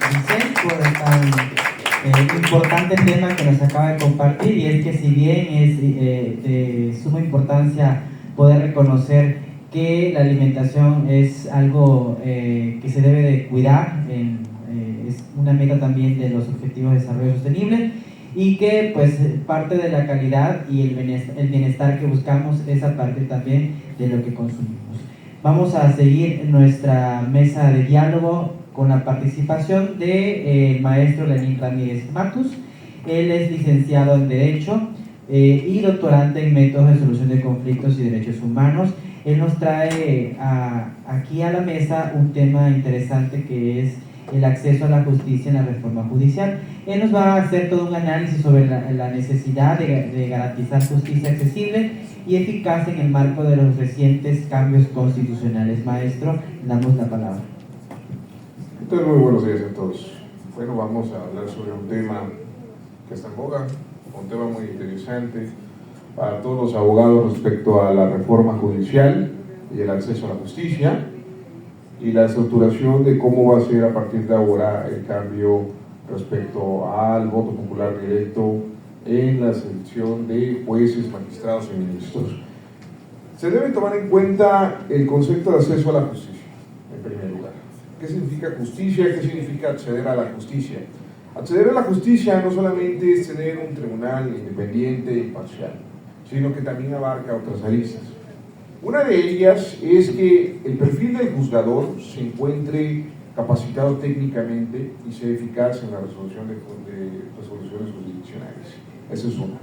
Vicente por el tan importante tema que nos acaba de compartir, y es que si bien es de suma importancia poder reconocer que la alimentación es algo que se debe de cuidar, es una meta también de los Objetivos de Desarrollo Sostenible, y que pues parte de la calidad y el bienestar que buscamos es a partir también de lo que consumimos. Vamos a seguir nuestra mesa de diálogo con la participación del maestro Lenín Ramírez Matus. Él es licenciado en Derecho y doctorante en Métodos de Solución de Conflictos y Derechos Humanos. Él nos trae aquí a la mesa un tema interesante, que es el acceso a la justicia en la reforma judicial. Él nos va a hacer todo un análisis sobre la necesidad de garantizar justicia accesible y eficaz en el marco de los recientes cambios constitucionales. Maestro, damos la palabra. Entonces, muy buenos días a todos. Bueno, vamos a hablar sobre un tema que está en boga, un tema muy interesante para todos los abogados respecto a la reforma judicial y el acceso a la justicia, y la estructuración de cómo va a ser a partir de ahora el cambio respecto al voto popular directo en la selección de jueces, magistrados y ministros. Se debe tomar en cuenta el concepto de acceso a la justicia, en primer lugar. ¿Qué significa justicia? ¿Qué significa acceder a la justicia? Acceder a la justicia no solamente es tener un tribunal independiente e imparcial, sino que también abarca otras aristas. Una de ellas es que el perfil del juzgador se encuentre capacitado técnicamente y sea eficaz en la resolución de resoluciones jurisdiccionales. Esa es una.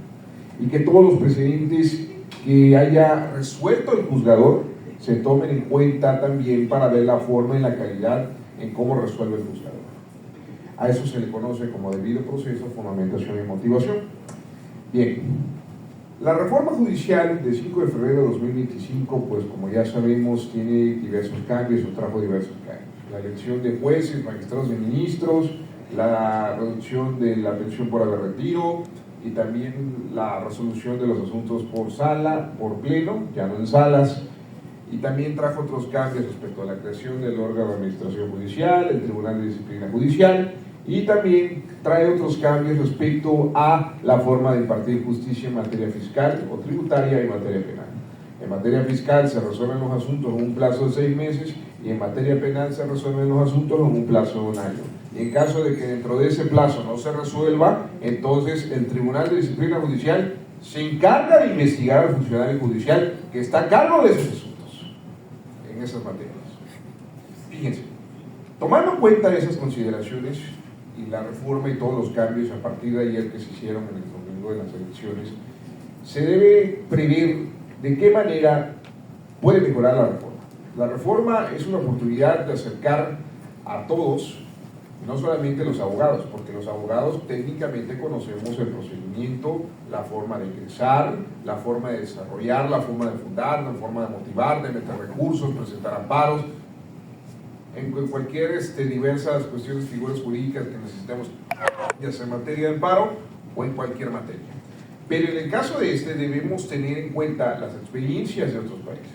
Y que todos los precedentes que haya resuelto el juzgador se tomen en cuenta también para ver la forma y la calidad en cómo resuelve el juzgador. A eso se le conoce como debido proceso, fundamentación y motivación. Bien, la reforma judicial de 5 de febrero de 2025, pues como ya sabemos, tiene diversos cambios o trajo diversos cambios. La elección de jueces, magistrados y ministros, la reducción de la pensión por haber retiro, y también la resolución de los asuntos por sala, por pleno, ya no en salas, y también trajo otros cambios respecto a la creación del órgano de administración judicial, el Tribunal de Disciplina Judicial, y también trae otros cambios respecto a la forma de impartir justicia en materia fiscal o tributaria y en materia penal. En materia fiscal se resuelven los asuntos en un plazo de 6 meses, y en materia penal se resuelven los asuntos en un plazo de 1 año. Y en caso de que dentro de ese plazo no se resuelva, entonces el Tribunal de Disciplina Judicial se encarga de investigar al funcionario judicial que está a cargo de esos asuntos, en esas materias. Fíjense, tomando en cuenta esas consideraciones y la reforma y todos los cambios a partir de ayer que se hicieron en el domingo de las elecciones, se debe prever de qué manera puede mejorar la reforma. La reforma es una oportunidad de acercar a todos, no solamente los abogados, porque los abogados técnicamente conocemos el procedimiento, la forma de ingresar, la forma de desarrollar, la forma de fundar, la forma de motivar, de meter recursos, presentar amparos, en cualquier diversas cuestiones, figuras jurídicas que necesitemos, ya sea en materia de amparo o en cualquier materia. Pero en el caso de debemos tener en cuenta las experiencias de otros países.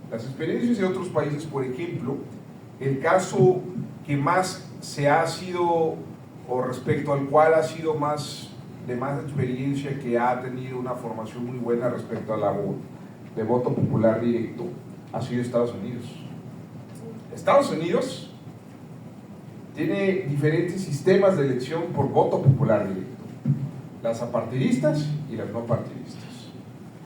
Las experiencias de otros países, por ejemplo, el caso que más se ha sido, o respecto al cual ha sido de más experiencia, que ha tenido una formación muy buena respecto a la de voto popular directo, ha sido Estados Unidos. Estados Unidos tiene diferentes sistemas de elección por voto popular directo, las apartidistas y las no partidistas.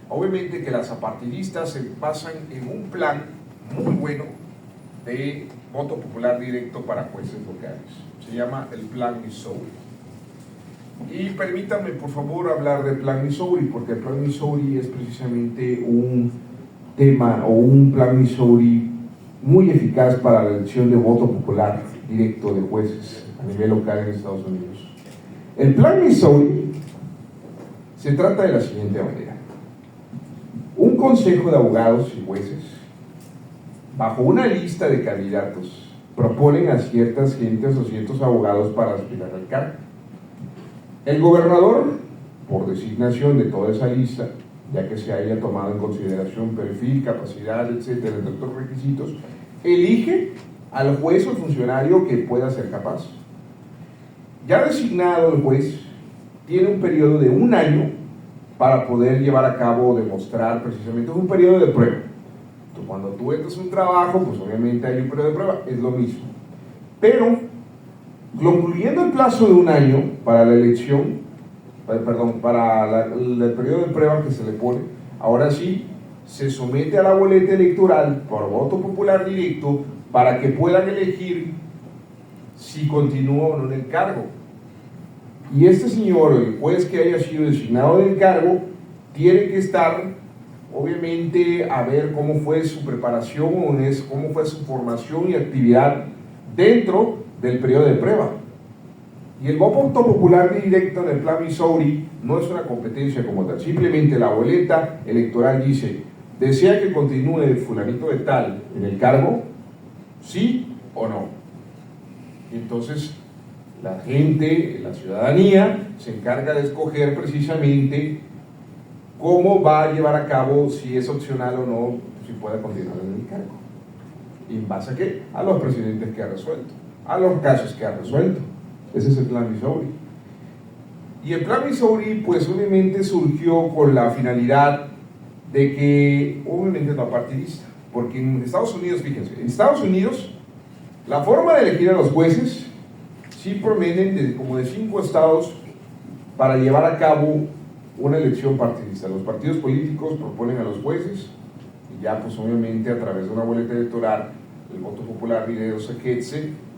Obviamente que las apartidistas se basan en un plan muy bueno de voto popular directo para jueces locales. Se llama el Plan Missouri. Y permítanme por favor hablar del Plan Missouri, porque el Plan Missouri es precisamente tema o un plan Missouri muy eficaz para la elección de voto popular directo de jueces a nivel local en Estados Unidos. El plan Missouri se trata de la siguiente manera: un consejo de abogados y jueces, bajo una lista de candidatos, proponen a ciertas gentes o ciertos abogados para aspirar al cargo. El gobernador, por designación de toda esa lista, ya que se haya tomado en consideración perfil, capacidad, etcétera, entre otros requisitos, elige al juez o funcionario que pueda ser capaz. Ya designado el juez, tiene un periodo de 1 año para poder llevar a cabo, demostrar precisamente, es un periodo de prueba. Cuando tú entras a un trabajo, pues obviamente hay un periodo de prueba, es lo mismo. Pero, concluyendo el plazo de 1 año para la elección, para el periodo de prueba que se le pone, ahora sí, se somete a la boleta electoral por voto popular directo para que puedan elegir si continúa o no en el cargo. Y este señor, el juez que haya sido designado del cargo, tiene que estar, obviamente, a ver cómo fue su preparación, cómo fue su formación y actividad dentro del periodo de prueba. Y el voto popular directo en el plan Missouri no es una competencia como tal, simplemente la boleta electoral dice: ¿desea que continúe el fulanito de tal en el cargo? ¿Sí o no? Entonces, la gente, la ciudadanía, se encarga de escoger precisamente cómo va a llevar a cabo, si es opcional o no, si puede continuar en el cargo. ¿Y en base a qué? A los presidentes que ha resuelto, a los casos que ha resuelto. Ese es el plan Missouri. Y el plan Missouri, pues obviamente surgió con la finalidad de que, obviamente no partidista, porque en Estados Unidos, fíjense, en Estados Unidos, la forma de elegir a los jueces sí provienen como de 5 estados para llevar a cabo una elección partidista. Los partidos políticos proponen a los jueces y ya pues obviamente a través de una boleta electoral el voto popular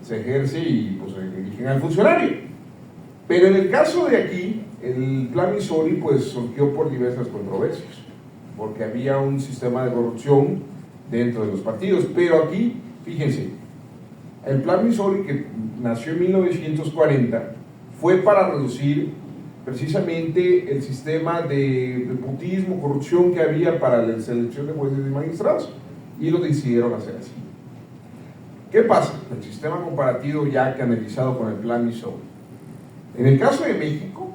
se ejerce y pues eligen al funcionario. Pero en el caso de aquí, el plan Missouri pues surgió por diversas controversias, porque había un sistema de corrupción dentro de los partidos. Pero aquí, fíjense, el plan Missouri, que nació en 1940, fue para reducir precisamente el sistema de nepotismo, corrupción que había para la selección de jueces y magistrados, y lo decidieron hacer así. ¿Qué pasa? El sistema comparativo ya canalizado con el plan Missouri. En el caso de México,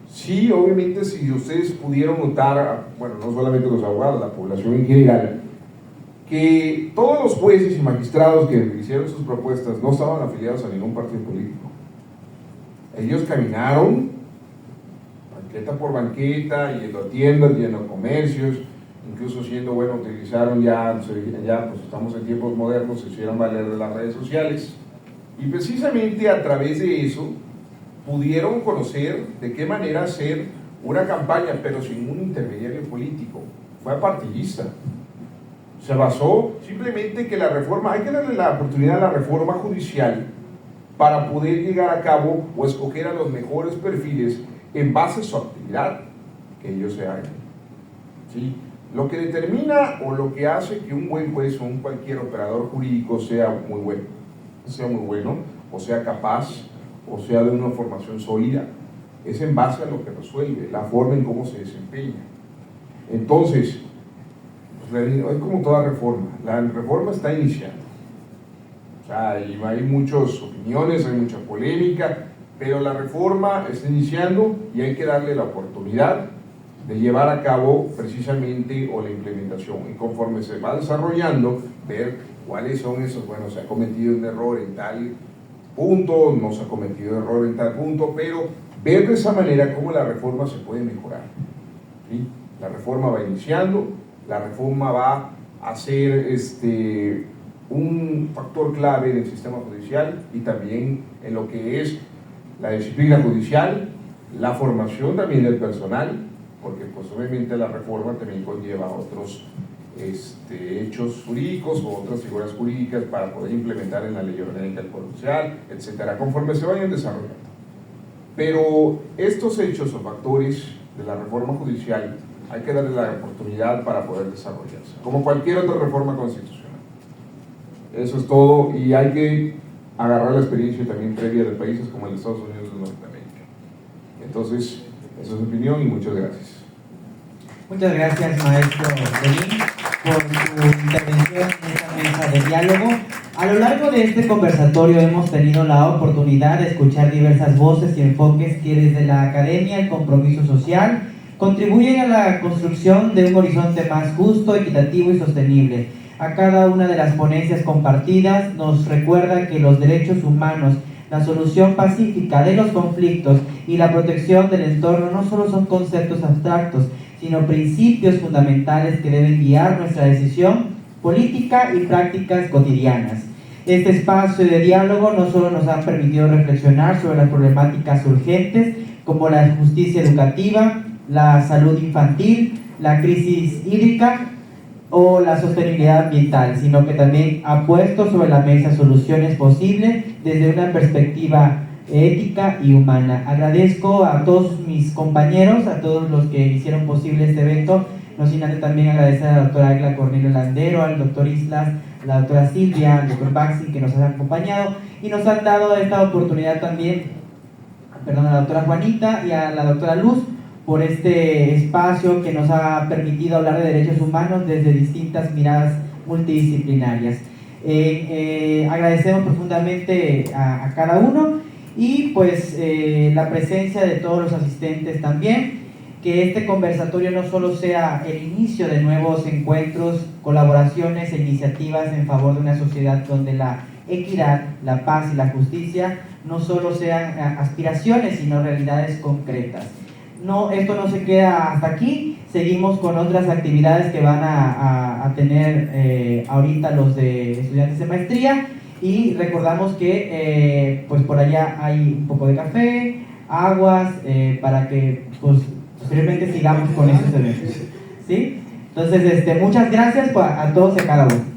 sí, obviamente, si ustedes pudieron notar, bueno, no solamente los abogados, la población en general, que todos los jueces y magistrados que hicieron sus propuestas no estaban afiliados a ningún partido político. Ellos caminaron banqueta por banqueta, yendo a tiendas, yendo a comercios, incluso siendo, bueno, utilizaron ya pues estamos en tiempos modernos, se hicieron valer de las redes sociales, y precisamente a través de eso pudieron conocer de qué manera hacer una campaña, pero sin un intermediario político. Fue apartidista. Se basó simplemente que la reforma, hay que darle la oportunidad a la reforma judicial para poder llegar a cabo o escoger a los mejores perfiles en base a su actividad que ellos se hagan. ¿Sí? Lo que determina o lo que hace que un buen juez o un cualquier operador jurídico sea muy bueno, o sea capaz, o sea de una formación sólida, es en base a lo que resuelve, la forma en cómo se desempeña. Entonces, pues, es como toda reforma, la reforma está iniciando. O sea, hay muchas opiniones, hay mucha polémica, pero la reforma está iniciando y hay que darle la oportunidad de llevar a cabo precisamente o la implementación, y conforme se va desarrollando, ver cuáles son esos, bueno, se ha cometido un error en tal punto, no se ha cometido error en tal punto, pero ver de esa manera cómo la reforma se puede mejorar. ¿Sí? La reforma va iniciando, la reforma va a ser un factor clave en el sistema judicial y también en lo que es la disciplina judicial, la formación también del personal, porque pues obviamente la reforma también conlleva otros hechos jurídicos o otras figuras jurídicas para poder implementar en la ley orgánica del Poder Judicial, etcétera, conforme se vayan desarrollando. Pero estos hechos o factores de la reforma judicial hay que darle la oportunidad para poder desarrollarse, como cualquier otra reforma constitucional. Eso es todo, y hay que agarrar la experiencia también previa de países como el de Estados Unidos de Norteamérica. Entonces, esa es mi opinión y muchas gracias. Muchas gracias, maestro Lenín, por su intervención en esta mesa de diálogo. A lo largo de este conversatorio hemos tenido la oportunidad de escuchar diversas voces y enfoques que desde la academia, el compromiso social, contribuyen a la construcción de un horizonte más justo, equitativo y sostenible. A cada una de las ponencias compartidas nos recuerda que los derechos humanos, la solución pacífica de los conflictos y la protección del entorno no solo son conceptos abstractos, sino principios fundamentales que deben guiar nuestra decisión política y prácticas cotidianas. Este espacio de diálogo no solo nos ha permitido reflexionar sobre las problemáticas urgentes como la justicia educativa, la salud infantil, la crisis hídrica o la sostenibilidad ambiental, sino que también ha puesto sobre la mesa soluciones posibles desde una perspectiva ética y humana. Agradezco a todos mis compañeros, a todos los que hicieron posible este evento, no sin antes también agradecer a la doctora Agla Cornelio Landero, al doctor Islas, a la doctora Silvia, al doctor Baxi, que nos han acompañado y nos han dado esta oportunidad también, a la doctora Juanita y a la doctora Luz, por este espacio que nos ha permitido hablar de derechos humanos desde distintas miradas multidisciplinarias. Agradecemos profundamente a cada uno y pues la presencia de todos los asistentes también, que este conversatorio no solo sea el inicio de nuevos encuentros, colaboraciones e iniciativas en favor de una sociedad donde la equidad, la paz y la justicia no solo sean aspiraciones, sino realidades concretas. No, esto no se queda hasta aquí, seguimos con otras actividades que van a tener ahorita los de estudiantes de maestría, y recordamos que pues por allá hay un poco de café, aguas, para que pues posteriormente sigamos con estos eventos, ¿sí? Entonces, muchas gracias a todos y a cada uno.